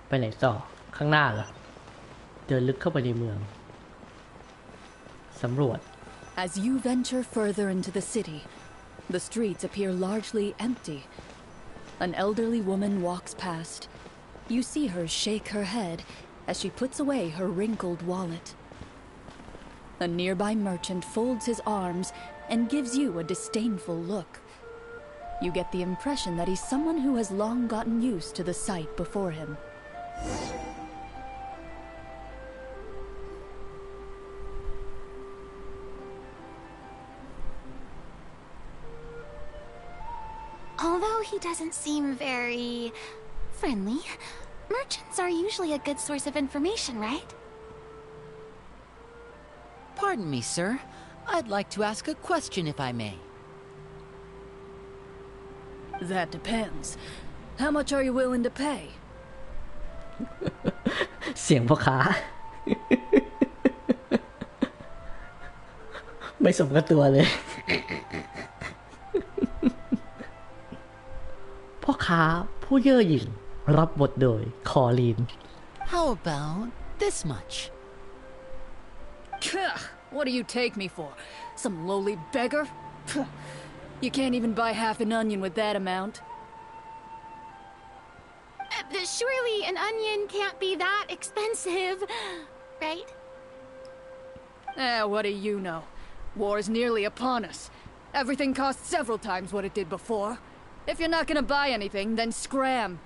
ไปไหนต่อข้างหน้าเหรอเดินลึกเข้าไปในเมืองสำรวจ As you venture further into the city, the streets appear largely empty. An elderly woman walks past. You see her shake her head as she puts away her wrinkled wallet. A nearby merchant folds his arms and gives you a disdainful look. You get the impression that he's someone who has long gotten used to the sight before him. Although he doesn't seem very friendly, merchants are usually a good source of information, right? Pardon me, sir. I'd like to ask a question if I may. That depends. How much are you willing to pay? เสียงพ่อค้า ไม่สมกับตัวเลย พ่อค้าผู้เย่อหยิ่งรับบทโดยคอลีน How about this much? What do you take me for? Some lowly beggar? You can't even buy half an onion with that amount. Surely an onion can't be that expensive, right? What do you know? War is nearly upon us. Everything costs several times what it did before. If you're not gonna buy anything, then scram.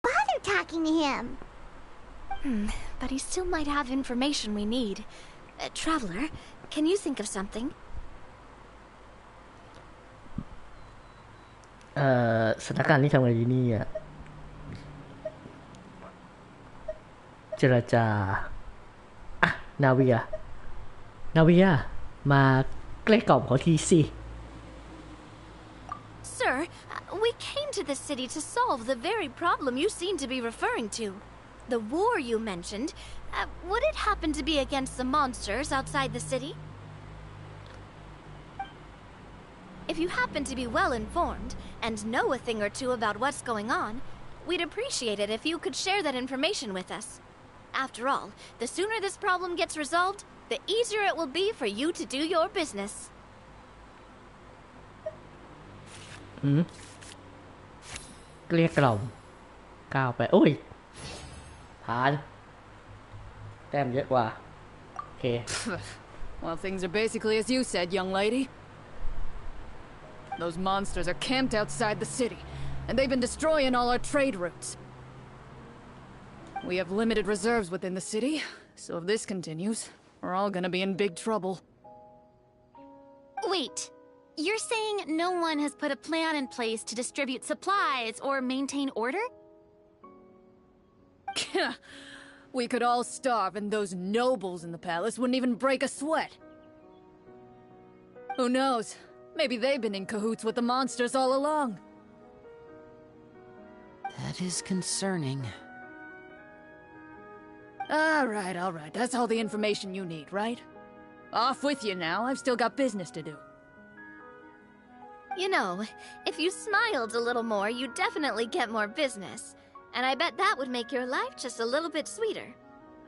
Bother talking to him. But he still might have information we need. Traveler, can you think of something? สถานการณ์ที่ทำไงดีนี่อ่ะเจรจาอ่ะนาเวียมาเกลี้ยกล่อมเขาทีสิ Sir, we came to the city to solve the very problem you seem to be referring to. The war you mentioned, would it happen to be against the monsters outside the city? If you happen to be well informed and know a thing or two about what's going on, we'd appreciate it if you could share that information with us. After all, the sooner this problem gets resolved, the easier it will be for you to do your business. เกลี้ยกล่อมก้าวไปโอ้ยผ่านแต้มเยอะกว่าโอเค Well, things are basically as you said, young lady. Those monsters are camped outside the city, and they've been destroying all our trade routes. We have limited reserves within the city, so if this continues, we're all gonna be in big trouble. Wait, you're saying no one has put a plan in place to distribute supplies or maintain order? We could all starve, and those nobles in the palace wouldn't even break a sweat. Who knows? Maybe they've been in cahoots with the monsters all along. That is concerning. All right. That's all the information you need, right? Off with you now. I've still got business to do. You know, if you smiled a little more, you'd definitely get more business. And I bet that would make your life just a little bit sweeter.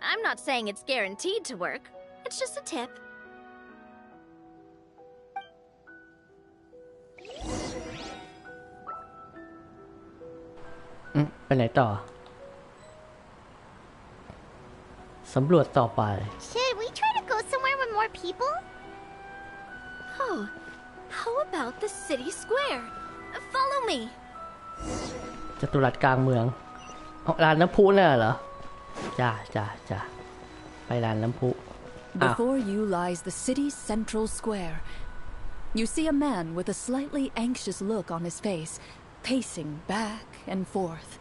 I'm not saying it's guaranteed to work. It's just a tip. ไปไหนต่อสำรวจต่อไป Should we try to go somewhere with more people? Oh, how about the city square? Follow me. จัตุรัสกลางเมืองร้านน้ำพุน่ะเหรอจ้าไปร้านน้ำพุ Before you lies the city's central square. You see a man with a slightly anxious look on his face, pacing back and forth,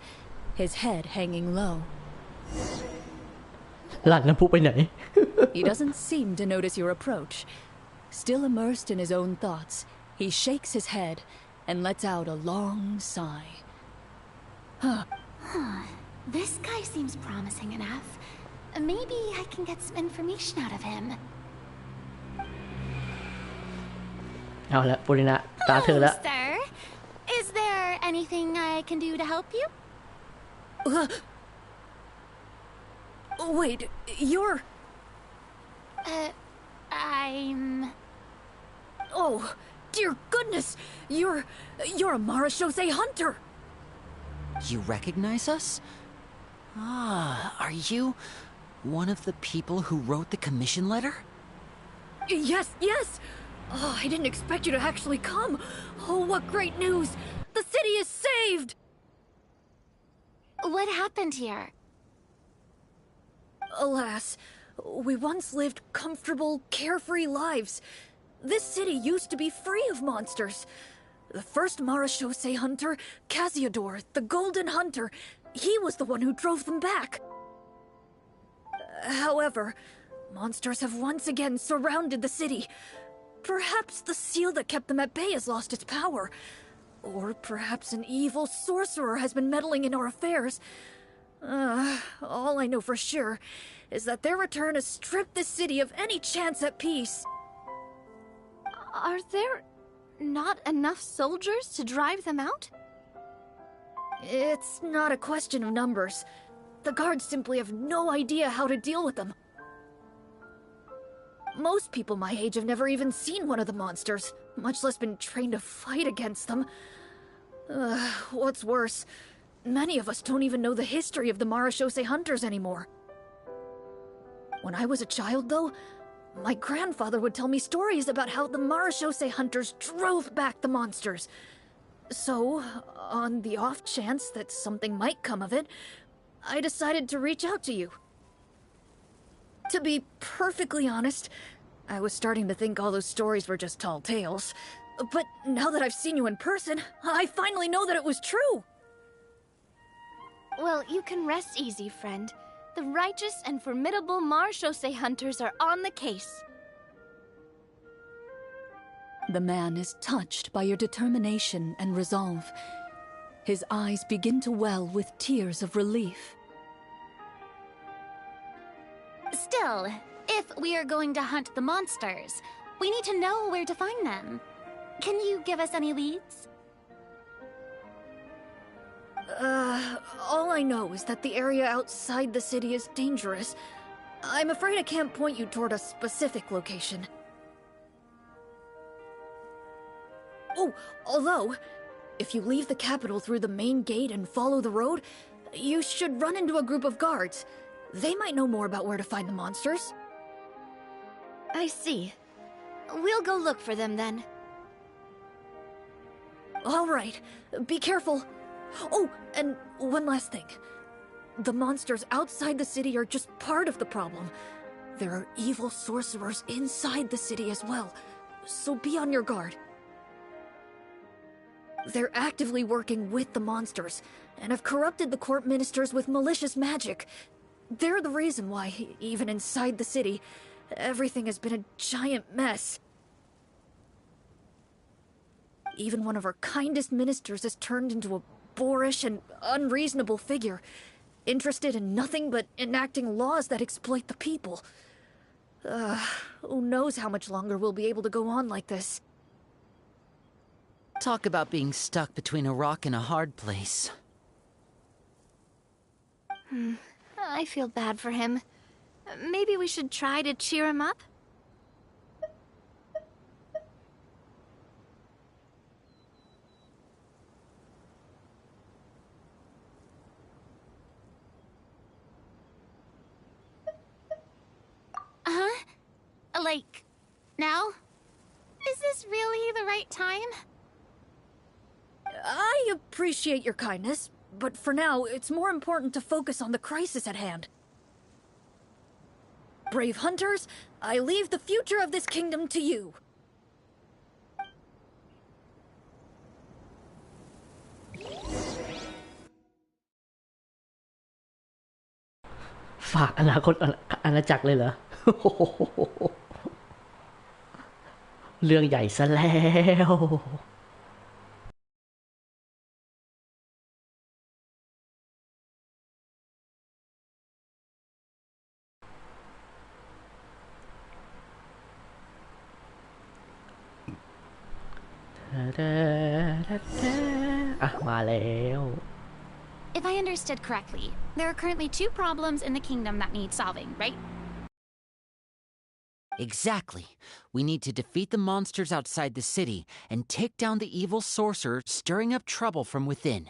his head hanging low. ร้านน้ำพุไปไหน He doesn't seem to notice your approach. Still immersed in his own thoughts, he shakes his head and lets out a long sigh. This guy seems promising enough. Maybe I can get some information out of him. เอาละปุรินะตาเธอ Hello, ละ sir. Is there anything I can do to help you? Wait, you're... I'm... Oh, dear goodness! You're a Marashose hunter! You recognize us? Are you one of the people who wrote the commission letter? Yes! Oh, I didn't expect you to actually come. Oh, what great news! The city is saved! What happened here? Alas, we once lived comfortable, carefree lives. This city used to be free of monsters. The first Marashose hunter, Casiodor, the Golden Hunter, he was the one who drove them back. However, monsters have once again surrounded the city. Perhaps the seal that kept them at bay has lost its power. Or perhaps an evil sorcerer has been meddling in our affairs. All I know for sure is that their return has stripped the city of any chance at peace. Are there not enough soldiers to drive them out? It's not a question of numbers. The guards simply have no idea how to deal with them. Most people my age have never even seen one of the monsters, much less been trained to fight against them. What's worse, many of us don't even know the history of the Marashose hunters anymore. When I was a child, though, my grandfather would tell me stories about how the Marashose hunters drove back the monsters. So, on the off chance that something might come of it, I decided to reach out to you. To be perfectly honest, I was starting to think all those stories were just tall tales. But now that I've seen you in person, I finally know that it was true! Well, you can rest easy, friend. The righteous and formidable Marashose hunters are on the case. The man is touched by your determination and resolve. His eyes begin to well with tears of relief. Still, if we are going to hunt the monsters, we need to know where to find them. Can you give us any leads? All I know is that the area outside the city is dangerous. I'm afraid I can't point you toward a specific location. Oh, although, if you leave the capital through the main gate and follow the road, you should run into a group of guards. They might know more about where to find the monsters. I see. We'll go look for them then. All right, be careful. Oh, and one last thing. The monsters outside the city are just part of the problem. There are evil sorcerers inside the city as well, so be on your guard. They're actively working with the monsters, and have corrupted the court ministers with malicious magic. They're the reason why, even inside the city, everything has been a giant mess. Even one of our kindest ministers has turned into a boorish and unreasonable figure, interested in nothing but enacting laws that exploit the people. Who knows how much longer we'll be able to go on like this. Talk about being stuck between a rock and a hard place. I feel bad for him. Maybe we should try to cheer him up? Huh? Like, now? Is this really the right time? I appreciate your kindness, but for now, it's more important to focus on the crisis at hand. Brave hunters, I leave the future of this kingdom to you. ฝากอนาคตอาณาจักรเลยเหรอ เรื่องใหญ่ซะแล้ว อ่ะ มาแล้ว If I understood correctly, there are currently 2 problems in the kingdom that need solving, right? Exactly. We need to defeat the monsters outside the city and take down the evil sorcerer stirring up trouble from within.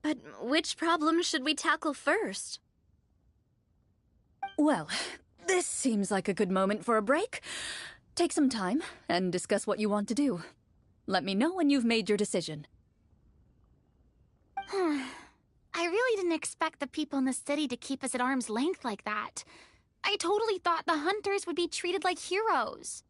But which problem should we tackle first? Well, this seems like a good moment for a break. Take some time and discuss what you want to do. Let me know when you've made your decision. I really didn't expect the people in the city to keep us at arm's length like that. I totally thought the hunters would be treated like heroes.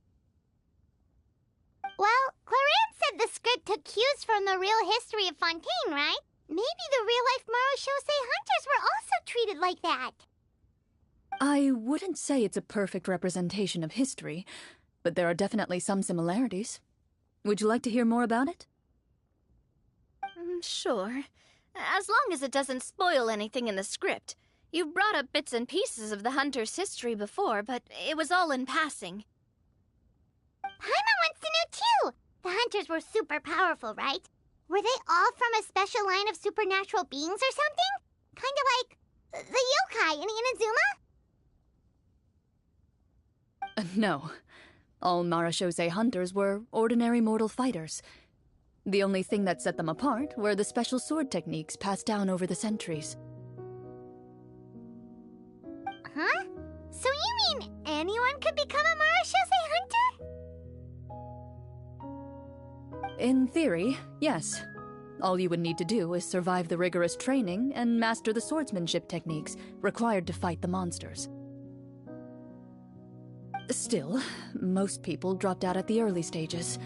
Well, Clarence said the script took cues from the real history of Fontaine, right? Maybe the real-life Marashose hunters were also treated like that. I wouldn't say it's a perfect representation of history, but there are definitely some similarities. Would you like to hear more about it? Sure. As long as it doesn't spoil anything in the script. You brought up bits and pieces of the hunter's history before, but it was all in passing. Paimon wants to know too! The hunters were super powerful, right? Were they all from a special line of supernatural beings or something? Kind of like the yokai in Inazuma? No. All Marashose hunters were ordinary mortal fighters. The only thing that set them apart were the special sword techniques passed down over the centuries. Huh? So you mean anyone could become a Marashose hunter? In theory, yes. All you would need to do is survive the rigorous training and master the swordsmanship techniques required to fight the monsters. Still, most people dropped out at the early stages,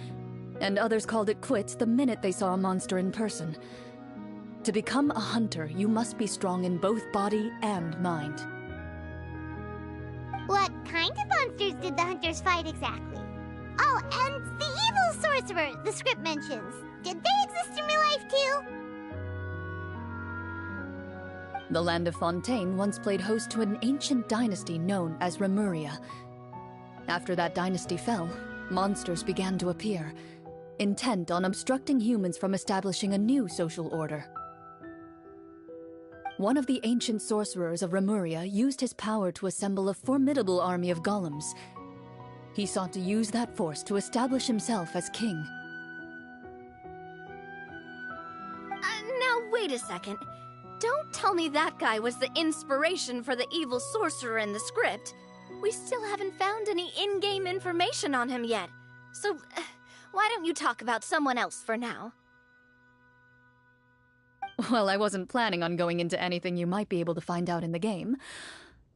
and others called it quits the minute they saw a monster in person. To become a hunter, you must be strong in both body and mind. What kind of monsters did the hunters fight exactly? Oh, and the evil sorcerer the script mentions. Did they exist in real life too? The land of Fontaine once played host to an ancient dynasty known as Remuria. After that dynasty fell, monsters began to appear, intent on obstructing humans from establishing a new social order. One of the ancient sorcerers of Remuria used his power to assemble a formidable army of golems. He sought to use that force to establish himself as king. Now wait a second. Don't tell me that guy was the inspiration for the evil sorcerer in the script. We still haven't found any in-game information on him yet. So, why don't you talk about someone else for now? Well, I wasn't planning on going into anything you might be able to find out in the game.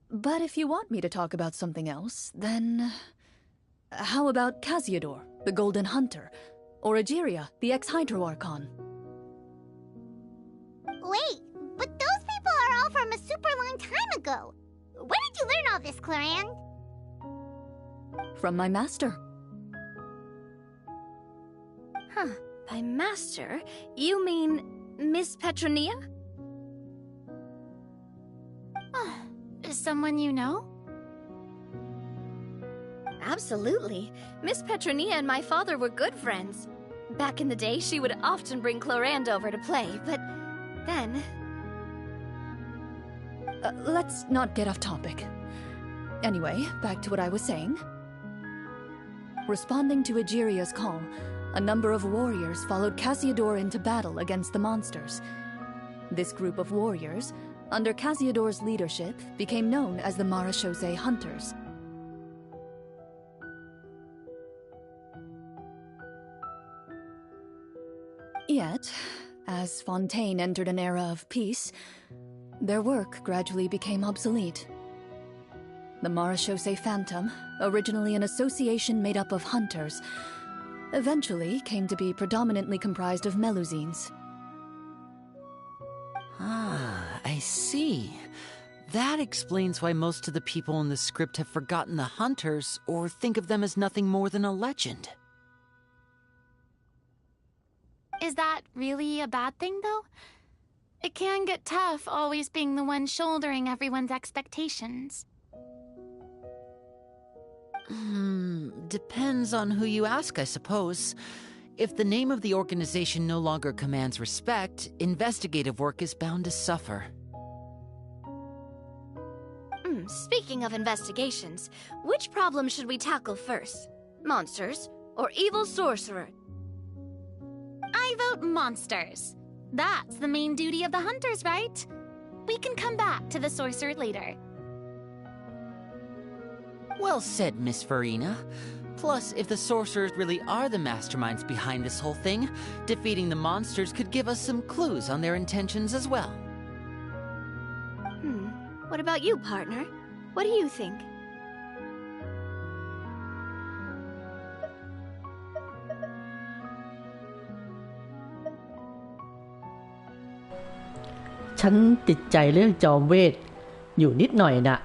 But if you want me to talk about something else, then... how about Casiodor, the Golden Hunter? Or Egeria, the ex-Hydro Archon? Wait, but those people are all from a super long time ago. Where did you learn all this, Claran? From my master. Huh. By master, you mean Miss Petronia? Someone you know? Absolutely. Miss Petronia and my father were good friends. Back in the day, she would often bring Clorand over to play, but then... Let's not get off topic. Anyway, back to what I was saying. Responding to Egeria's call, a number of warriors followed Casiodor into battle against the monsters. This group of warriors, under Casiodor's leadership, became known as the Marashose Hunters. Yet, as Fontaine entered an era of peace, their work gradually became obsolete. The Marashose Phantom, originally an association made up of hunters, eventually came to be predominantly comprised of Melusines. Ah, I see. That explains why most of the people in the script have forgotten the hunters or think of them as nothing more than a legend. Is that really a bad thing, though? It can get tough always being the one shouldering everyone's expectations. Depends on who you ask, I suppose. If the name of the organization no longer commands respect, investigative work is bound to suffer. Speaking of investigations, which problem should we tackle first? Monsters or evil sorcerer? I vote monsters. That's the main duty of the hunters, right? We can come back to the sorcerer later. Well said, Miss Farina. Plus, if the sorcerers really are the masterminds behind this whole thing, defeating the monsters could give us some clues on their intentions as well. What about you, partner? What do you think?ฉันติดใจเรื่องจอมเวทอยู่นิดหน่อยนะ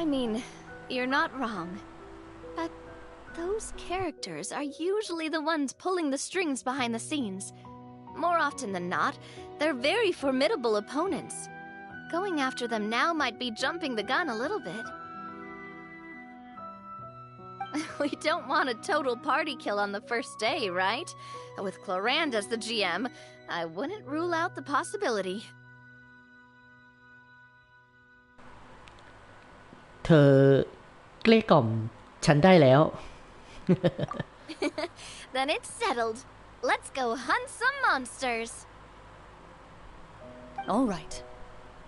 I mean, you're not wrong. But those characters are usually the ones pulling the strings behind the scenes. More often than not, they're very formidable opponents. Going after them now might be jumping the gun a little bit. We don't want a total party kill on the first day, right? With Clorand as the GM, I wouldn't rule out the possibility. เธอเกลี้ยกล่อมฉันได้แล้ว Then it's settled. Let's go hunt some monsters. All right.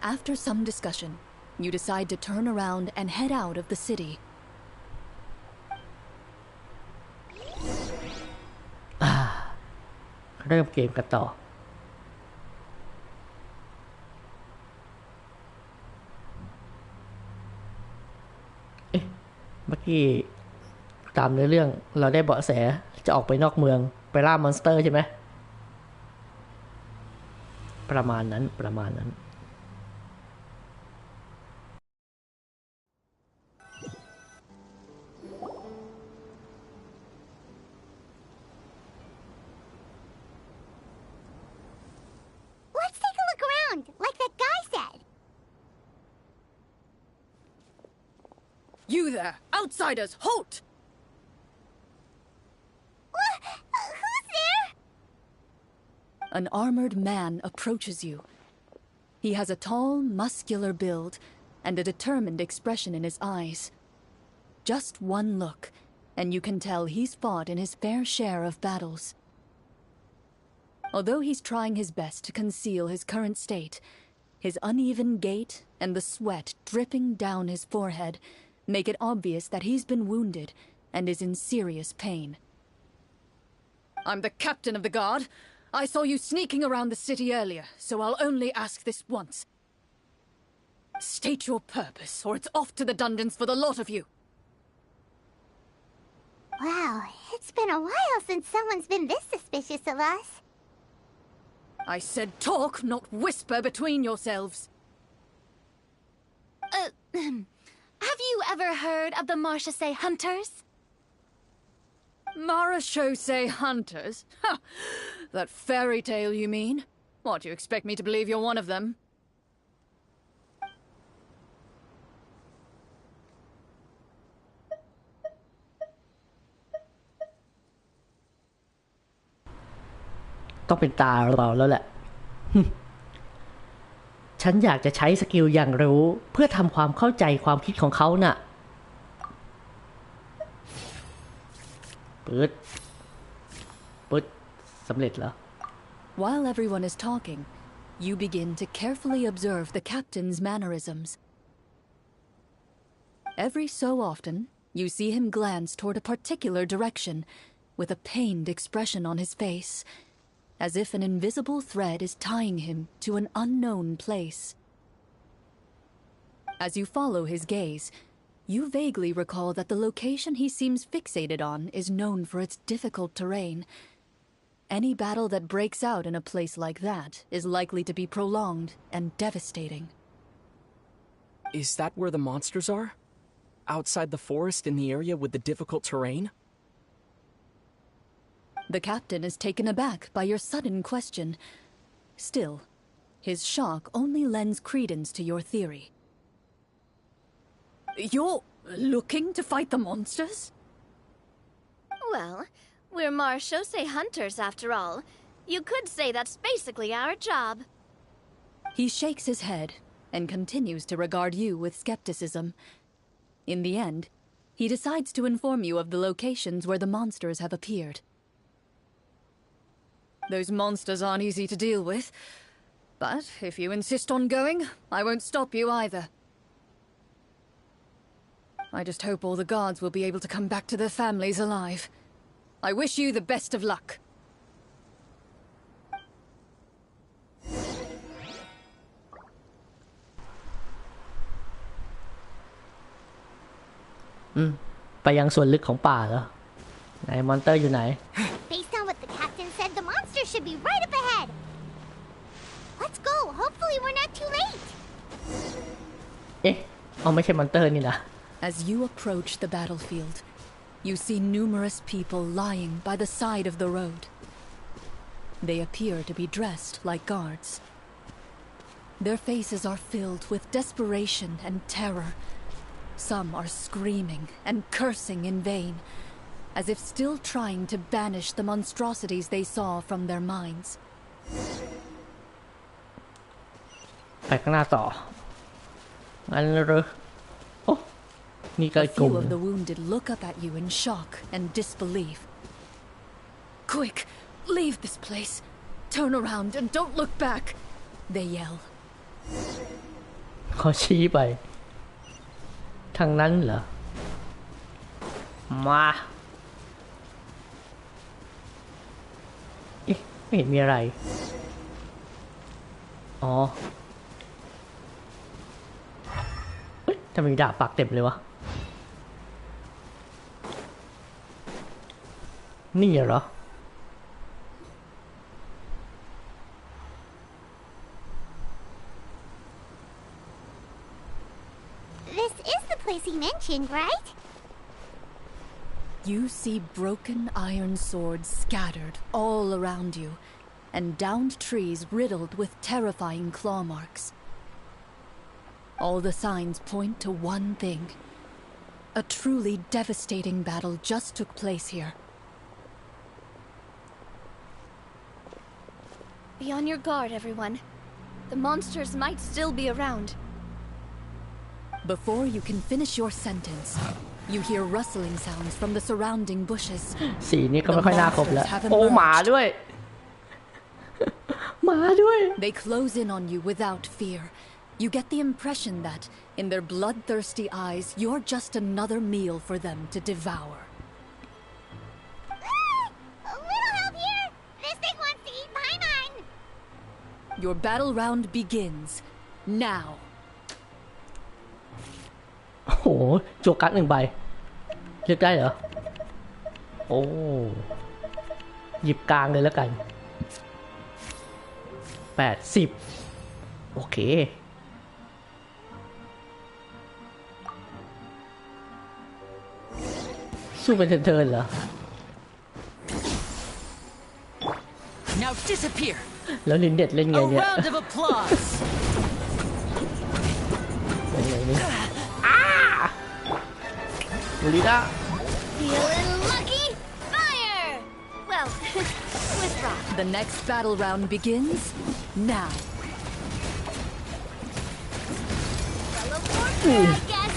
After some discussion, You decide to turn around and head out of the city. เริ่มเกมกันต่อเมื่อกี้ตามเนื้อเรื่องเราได้เบาะแสจะออกไปนอกเมืองไปล่ามอนสเตอร์ใช่ไหมประมาณนั้น Let's take a look around, like that guy said. You there, outsiders, halt! Who's there? An armored man approaches you. He has a tall, muscular build and a determined expression in his eyes. Just one look, and you can tell he's fought in his fair share of battles. Although he's trying his best to conceal his current state, his uneven gait and the sweat dripping down his forehead make it obvious that he's been wounded and is in serious pain. I'm the captain of the guard. I saw you sneaking around the city earlier, so I'll only ask this once. State your purpose, or it's off to the dungeons for the lot of you. Wow, it's been a while since someone's been this suspicious of us. I said talk, not whisper between yourselves. Have you ever heard of the Marchese Hunters? Marachose hunters? Ha! That fairy tale, you mean? What, you expect me to believe you're one of them? ต้องเป็นตาเราแล้วแหละ ฉันอยากจะใช้สกิลอย่างรู้เพื่อทำความเข้าใจความคิดของเขาน่ะปึ๊ดสำเร็จแล้ว While everyone is talking, you begin to carefully observe the captain's mannerisms. Every so often, you see him glance toward a particular direction with a pained expression on his face, as if an invisible thread is tying him to an unknown place. As you follow his gaze, you vaguely recall that the location he seems fixated on is known for its difficult terrain. Any battle that breaks out in a place like that is likely to be prolonged and devastating. Is that where the monsters are? Outside the forest in the area with the difficult terrain? The captain is taken aback by your sudden question. Still, his shock only lends credence to your theory. You're looking to fight the monsters? Well, we're Marchese Hunters after all. You could say that's basically our job. He shakes his head and continues to regard you with skepticism. In the end, he decides to inform you of the locations where the monsters have appeared. Those monsters aren't easy to deal with, but if you insist on going, I won't stop you either. I just hope all the guards will be able to come back to their families alive. I wish you the best of luck.ไปยังส่วนลึกของป่าเหรอไหนมอนเตอร์อยู่ไหน Based on what the captain said, the monster should be right up ahead. Let's go. Hopefully we're not too late. เอ๊ะไม่ใช่มอนเตอร์นี่นะ As you approach the battlefield, you see numerous people lying by the side of the road. They appear to be dressed like guards. Their faces are filled with desperation and terror. Some are screaming and cursing in vain, as if still trying to banish the monstrosities they saw from their minds. ไปข้างหน้าต่องั้นหรือโอ้นี่ก็กลุ่ม A few of the wounded look up at you in shock and disbelief. Quick, leave this place. Turn around and don't look back, they yell. เขาชี้ไปทางนั้นเหรอมาเอ๊ะไม่เห็นมีอะไรอ๋อเอ๊ะทำไมมีดาบปักเต็มเลยวะนี่เหรอThis is the place he mentioned, right? You see broken iron swords scattered all around you, and downed trees riddled with terrifying claw marks. All the signs point to one thing. A truly devastating battle just took place here. Be on your guard, everyone. The monsters might still be around. Before you can finish your sentence, you hear rustling sounds from the surrounding bushes. สีนี้ก็ไม่ค่อยน่าครบแล้วโอ้หมาด้วย หมาด้วย They close in on you without fear. You get the impression that, in their bloodthirsty eyes, you're just another meal for them to devour. A little help here! This thing wants to eat Paimon! Your battle round begins now. โอ้โหจั่วการ์ดหนึ่งใบเลือกได้เหรอโอ้หยิบกลางเลยแล้วกัน80โอเคสู้เป็นเทิร์นๆเหรอ Now disappear. แล้วลินเด็ดเล่นไง A เนี่ย round of applause. เล่นไงเนี่ยลิด้า Feeling lucky? Fire! Well, with rock. The next battle round begins now. Fellow warfare, I guess!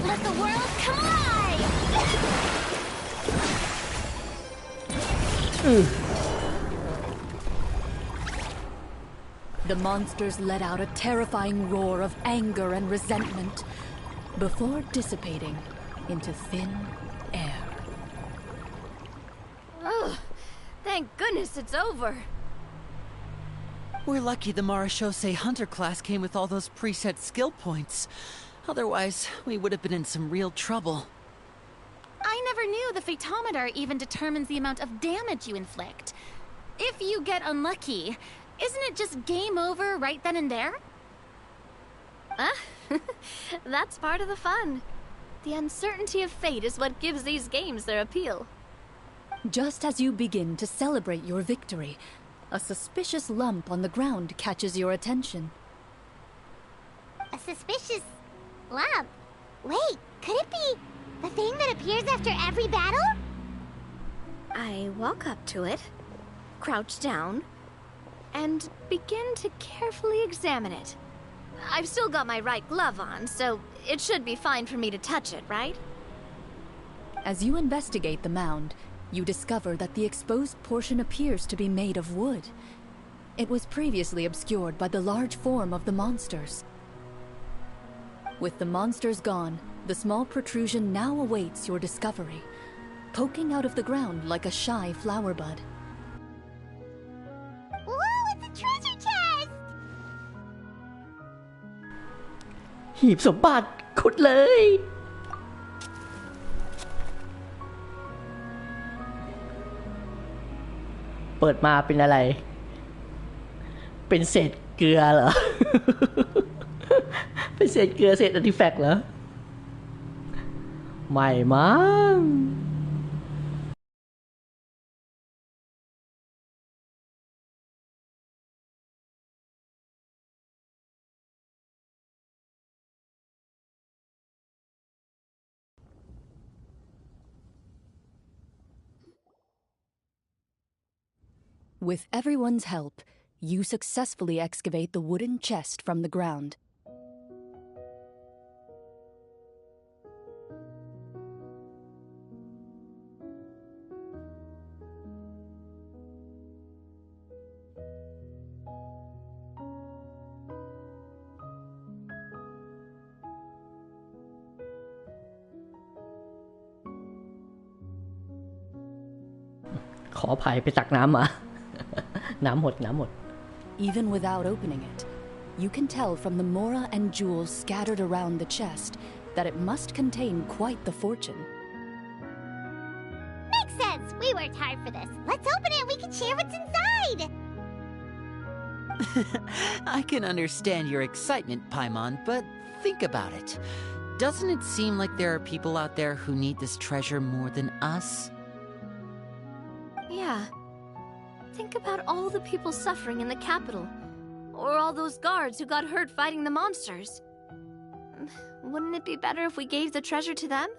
Let the world come alive! The monsters let out a terrifying roar of anger and resentment before dissipating into thin air. Ugh, thank goodness it's over. We're lucky the Marashose Hunter class came with all those preset skill points. Otherwise, we would have been in some real trouble. I never knew the Fatometer even determines the amount of damage you inflict. If you get unlucky, isn't it just game over right then and there? That's part of the fun. The uncertainty of fate is what gives these games their appeal. Just as you begin to celebrate your victory, a suspicious lump on the ground catches your attention. A suspicious lump? Wait, could it be the thing that appears after every battle? I walk up to it, crouch down, and begin to carefully examine it. I've still got my right glove on, so it should be fine for me to touch it, right? As you investigate the mound, you discover that the exposed portion appears to be made of wood. It was previously obscured by the large form of the monsters. With the monsters gone, the small protrusion now awaits your discovery, poking out of the ground like a shy flower bud. Whoa, it's a treasure chest! หีบสมบัติขุดเลยเปิดมาเป็นอะไรเป็นเศษเกลือเหรอ เป็นเศษเกลือเศษอาร์ติแฟกต์เหรอไม่มั้งWith everyone's help, you successfully excavate the wooden chest from the ground. ขออภัยไปตักน้ำมา น้ำหมด Even without opening it, you can tell from the mora and jewels scattered around the chest that it must contain quite the fortune. Makes sense. We worked hard for this. Let's open it and we can share what's inside. I can understand your excitement, Paimon, but think about it. Doesn't it seem like there are people out there who need this treasure more than us? Yeah. Think about all the people suffering in the capital. Or all those guards who got hurt fighting the monsters. Wouldn't it be better if we gave the treasure to them?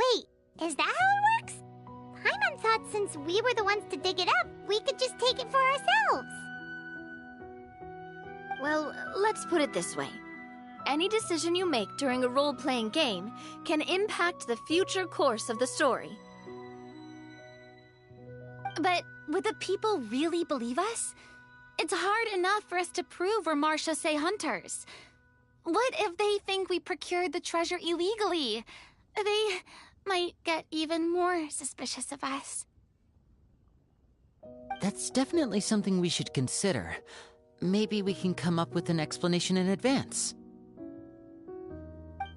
Wait, is that how it works? Paimon thought since we were the ones to dig it up, we could just take it for ourselves. Well, let's put it this way. Any decision you make during a role-playing game can impact the future course of the story. But would the people really believe us? It's hard enough for us to prove we're Marchese hunters. What if they think we procured the treasure illegally? They might get even more suspicious of us. That's definitely something we should consider. Maybe we can come up with an explanation in advance.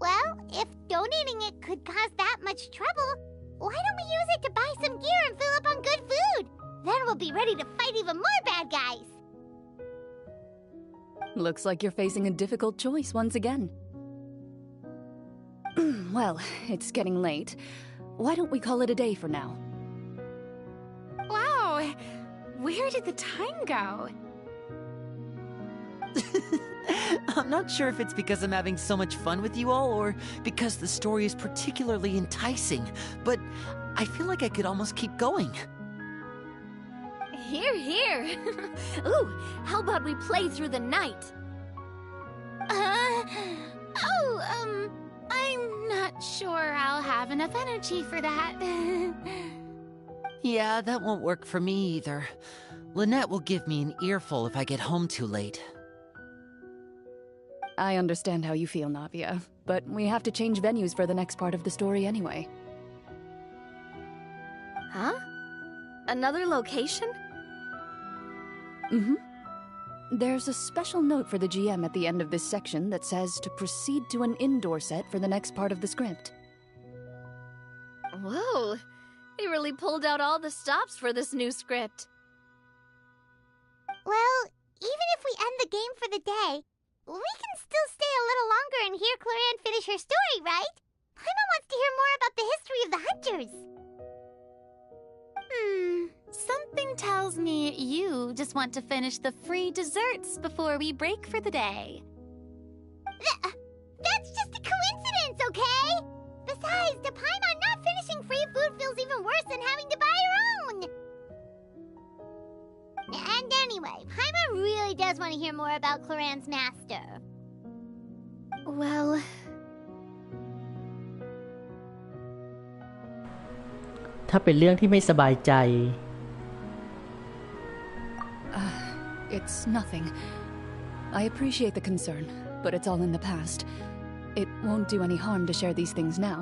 Well, if donating it could cause that much trouble, why don't we use it to buy some gear and fill up on good food? Then we'll be ready to fight even more bad guys. Looks like you're facing a difficult choice once again. Well, it's getting late. Why don't we call it a day for now? Wow, where did the time go? I'm not sure if it's because I'm having so much fun with you all or because the story is particularly enticing, but I feel like I could almost keep going. Here. Ooh, how about we play through the night? I'm not sure I'll have enough energy for that. Yeah, that won't work for me either. Lynette will give me an earful if I get home too late. I understand how you feel, Navia, but we have to change venues for the next part of the story anyway. Huh? Another location? Mm-hmm. There's a special note for the GM at the end of this section that says to proceed to an indoor set for the next part of the script. Whoa, he really pulled out all the stops for this new script. Well, even if we end the game for the day, we can still stay a little longer and hear Cloran finish her story, right? Paimon wants to hear more about the history of the hunters. Something tells me you just want to finish the free desserts before we break for the day. That's just a coincidence, okay? Besides, to Paimon, not finishing free food feels even worse than having to buy her own. And anyway, Paimon really does want to hear more about Cloran's master. Well...ถ้าเป็นเรื่องที่ไม่สบายใจ It's nothing. I appreciate the concern, but it's all in the past. It won't do any harm to share these things now.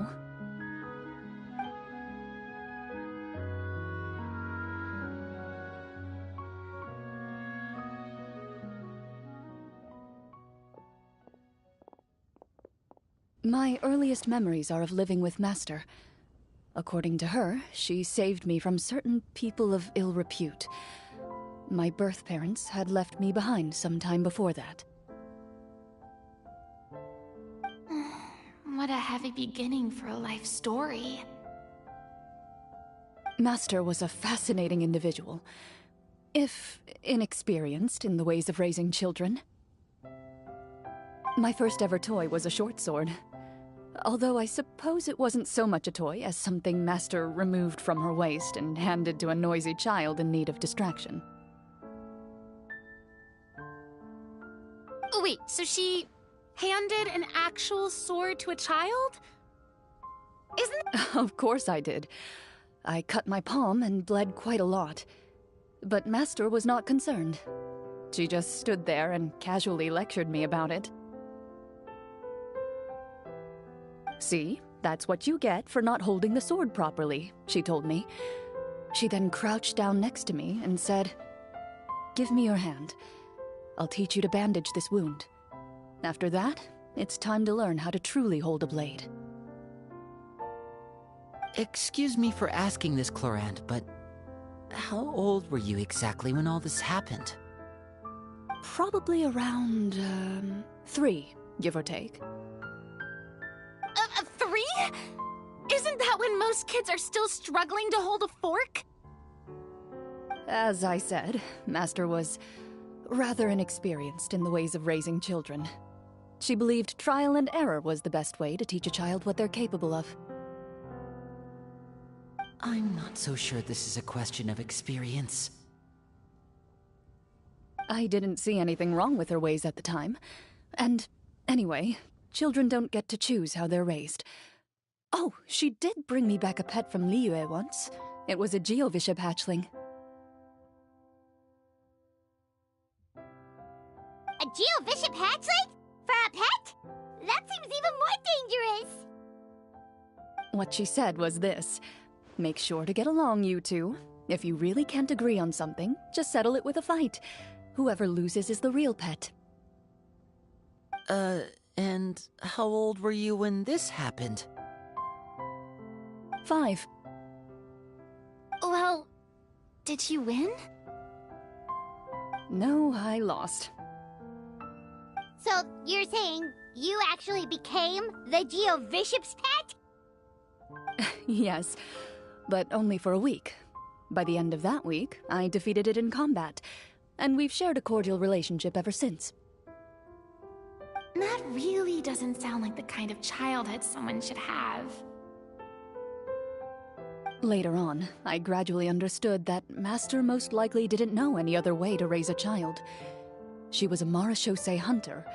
My earliest memories are of living with Master. According to her, she saved me from certain people of ill repute. My birth parents had left me behind some time before that. What a heavy beginning for a life story. Master was a fascinating individual, if inexperienced in the ways of raising children. My first ever toy was a short sword, although I suppose it wasn't so much a toy as something Master removed from her waist and handed to a noisy child in need of distraction. Oh, wait, so she handed an actual sword to a child? Isn't... Of course I did. I cut my palm and bled quite a lot. But Master was not concerned. She just stood there and casually lectured me about it. See, That's what you get for not holding the sword properly, she told me. She then crouched down next to me and said, "Give me your hand. I'll teach you to bandage this wound. After that, it's time to learn how to truly hold a blade." Excuse me for asking this, Clorand, but how old were you exactly when all this happened? Probably around, 3, give or take. 3? Isn't that when most kids are still struggling to hold a fork? As I said, Master was rather inexperienced in the ways of raising children. She believed trial and error was the best way to teach a child what they're capable of. I'm not so sure this is a question of experience. I didn't see anything wrong with her ways at the time. And anyway, children don't get to choose how they're raised. Oh, she did bring me back a pet from Liyue once. It was a Geovishap hatchling. A Geovishap hatchling? For a pet? That seems even more dangerous! What she said was this: make sure to get along, you two. If you really can't agree on something, just settle it with a fight. Whoever loses is the real pet. And how old were you when this happened? 5. Well, did you win? No, I lost. So, you're saying you actually became the Geovishap's pet? Yes, but only for a week. By the end of that week, I defeated it in combat, and we've shared a cordial relationship ever since. That really doesn't sound like the kind of childhood someone should have. Later on, I gradually understood that Master most likely didn't know any other way to raise a child. She was a Marashosei hunter,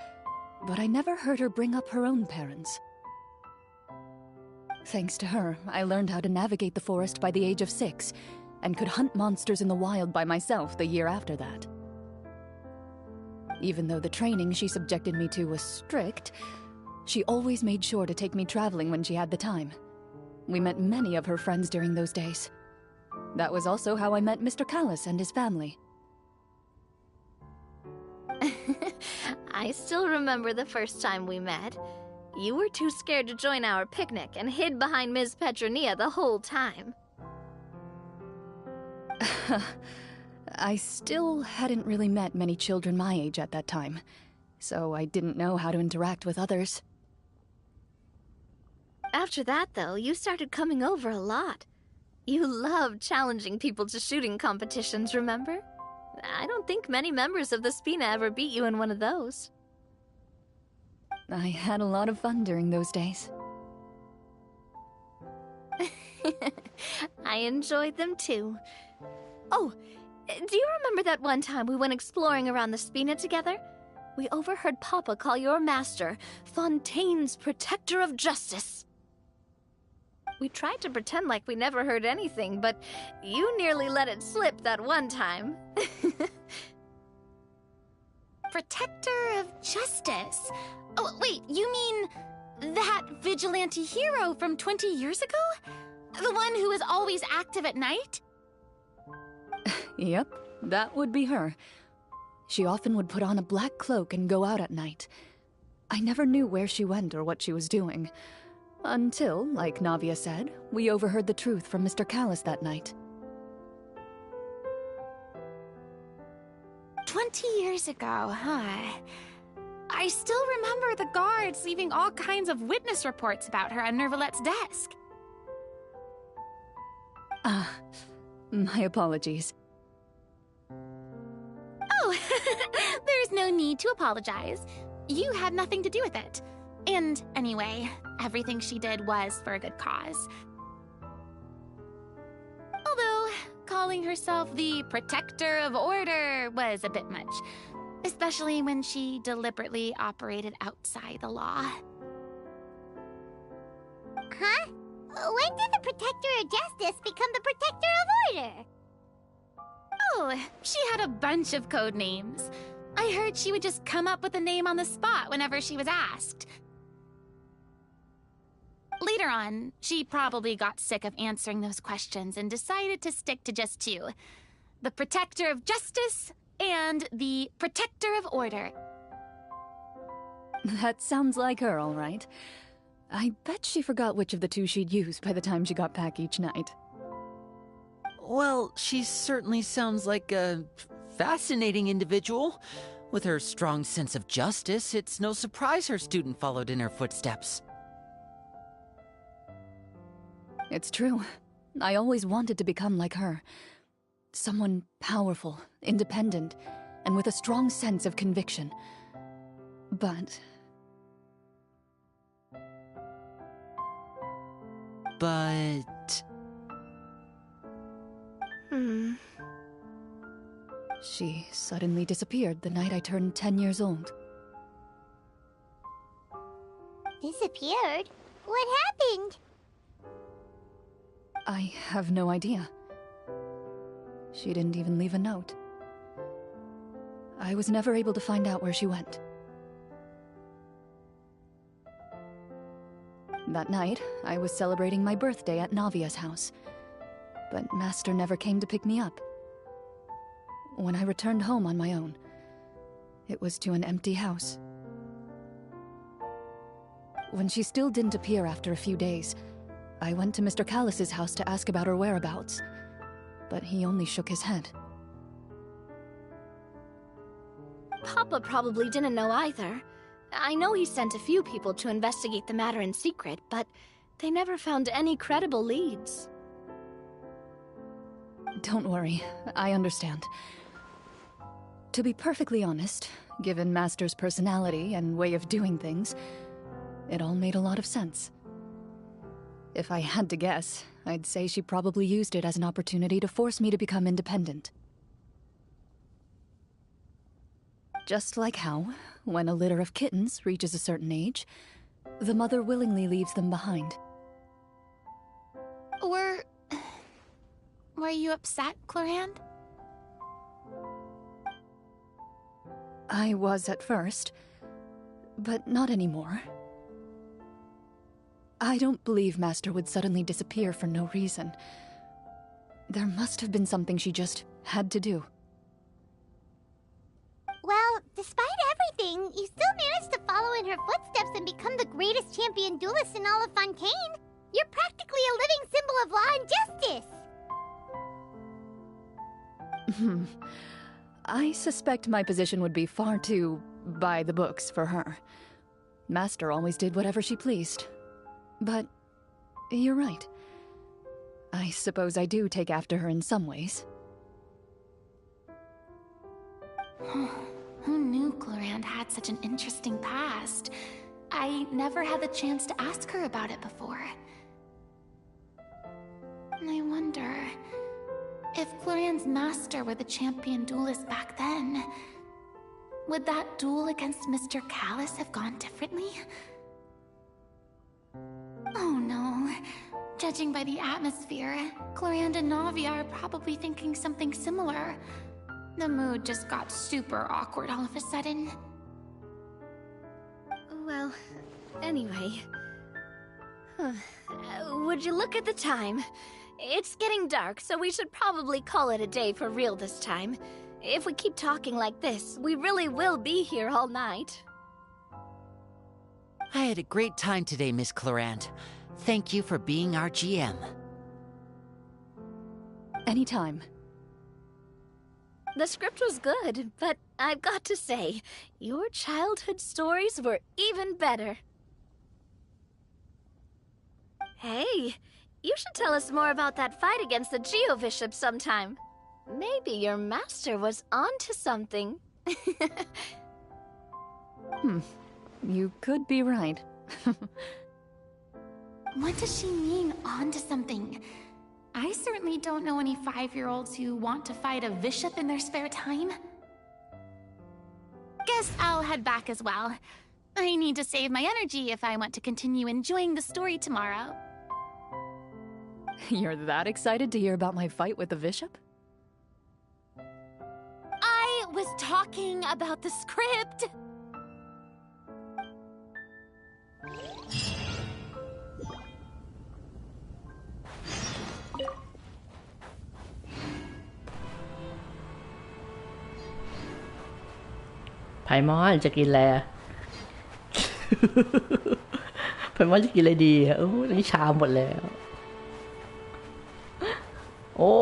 but I never heard her bring up her own parents. Thanks to her, I learned how to navigate the forest by the age of 6, and could hunt monsters in the wild by myself the year after that. Even though the training she subjected me to was strict, she always made sure to take me traveling when she had the time. We met many of her friends during those days. That was also how I met Mr. Callis and his family. I still remember the first time we met. You were too scared to join our picnic and hid behind Ms. Petronia the whole time. I still hadn't really met many children my age at that time, so I didn't know how to interact with others. After that, though, you started coming over a lot. You loved challenging people to shooting competitions, remember? I don't think many members of the Spina ever beat you in one of those. I had a lot of fun during those days. I enjoyed them too. Oh, do you remember that one time we went exploring around the Spina together? We overheard Papa call your master Fontaine's Protector of Justice. We tried to pretend like we never heard anything, but you nearly let it slip that one time. Protector of Justice? Oh, wait, you mean that vigilante hero from 20 years ago? The one who was always active at night? Yep, that would be her. She often would put on a black cloak and go out at night. I never knew where she went or what she was doing. Until, like Navia said, we overheard the truth from Mr. Callis that night. 20 years ago, huh? I still remember the guards leaving all kinds of witness reports about her on Nervalette's desk. My apologies. Oh, there's no need to apologize. You had nothing to do with it. And anyway, everything she did was for a good cause. Although, calling herself the Protector of Order was a bit much. Especially when she deliberately operated outside the law. Huh? When did the Protector of Justice become the Protector of Order? Oh, she had a bunch of code names. I heard she would just come up with a name on the spot whenever she was asked. Later Later on, she probably got sick of answering those questions and decided to stick to just two. The Protector of Justice and the Protector of Order. That sounds like her, all right. I bet she forgot which of the two she'd use by the time she got back each night. Well, she certainly sounds like a fascinating individual. With her strong sense of justice, it's no surprise her student followed in her footsteps. It's true. I always wanted to become like her. Someone powerful, independent, and with a strong sense of conviction. But... She suddenly disappeared the night I turned 10 years old. Disappeared? What happened? I have no idea. She didn't even leave a note. I was never able to find out where she went. That night, I was celebrating my birthday at Navia's house, but Master never came to pick me up. When I returned home on my own, it was to an empty house. When she still didn't appear after a few days, I went to Mr. Callus's house to ask about her whereabouts, but he only shook his head. Papa probably didn't know either. I know he sent a few people to investigate the matter in secret, but they never found any credible leads. Don't worry, I understand. To be perfectly honest, given Master's personality and way of doing things, it all made a lot of sense. If I had to guess, I'd say she probably used it as an opportunity to force me to become independent. Just like how, when a litter of kittens reaches a certain age, the mother willingly leaves them behind. Were you upset, Clorand? I was at first, but not anymore. I don't believe Master would suddenly disappear for no reason. There must have been something she just had to do. Well, despite everything, you still managed to follow in her footsteps and become the greatest champion duelist in all of Fontaine. You're practically a living symbol of law and justice. I suspect my position would be far too by the books for her. Master always did whatever she pleased. But you're right. I suppose I do take after her in some ways. Who knew Clorand had such an interesting past? I never had the chance to ask her about it before. I wonder... if Clorand's master were the champion duelist back then, would that duel against Mr. Callus have gone differently? Oh no. Judging by the atmosphere, Clorand and Navia are probably thinking something similar. The mood just got super awkward all of a sudden. Well, anyway... would you look at the time? It's getting dark, so we should probably call it a day for real this time. If we keep talking like this, we really will be here all night. I had a great time today, Miss Clorand. Thank you for being our GM. Anytime. The script was good, but I've got to say, your childhood stories were even better. Hey, you should tell us more about that fight against the Geo-Bishop sometime. Maybe your master was onto something. You could be right. What does she mean, onto something? I certainly don't know any 5-year-olds who want to fight a bishop in their spare time. Guess I'll head back as well. I need to save my energy if I want to continue enjoying the story tomorrow. You're that excited to hear about my fight with the bishop? I was talking about the script! มอนจะกินอะไรไพมอนจะกินอะไรดีอ่ะโอ้นี่ชามหมดแล้วโอ้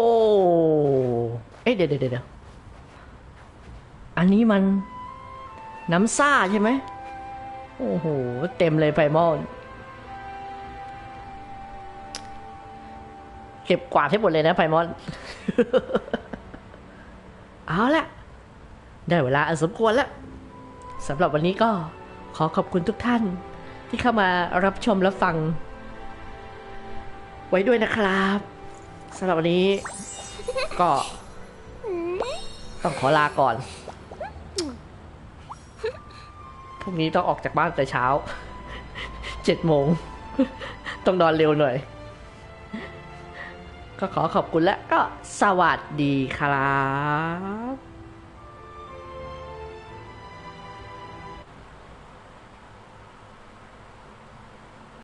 เอ๊ะเดี๋ยวอันนี้มันน้ำซ่าใช่ไหมโอ้โหเต็มเลยไพมอนเก็บกวาดให้หมดเลยนะไพมอน เอาละได้เวลาอันสมควรแล้วสำหรับวันนี้ก็ขอขอบคุณทุกท่านที่เข้ามารับชมและฟังไว้ด้วยนะครับสำหรับวันนี้ก็ต้องขอลาก่อนพรุ่งนี้ต้องออกจากบ้านแต่เช้า7 โมงต้องนอนเร็วหน่อยก็ขอขอบคุณและก็สวัสดีครับ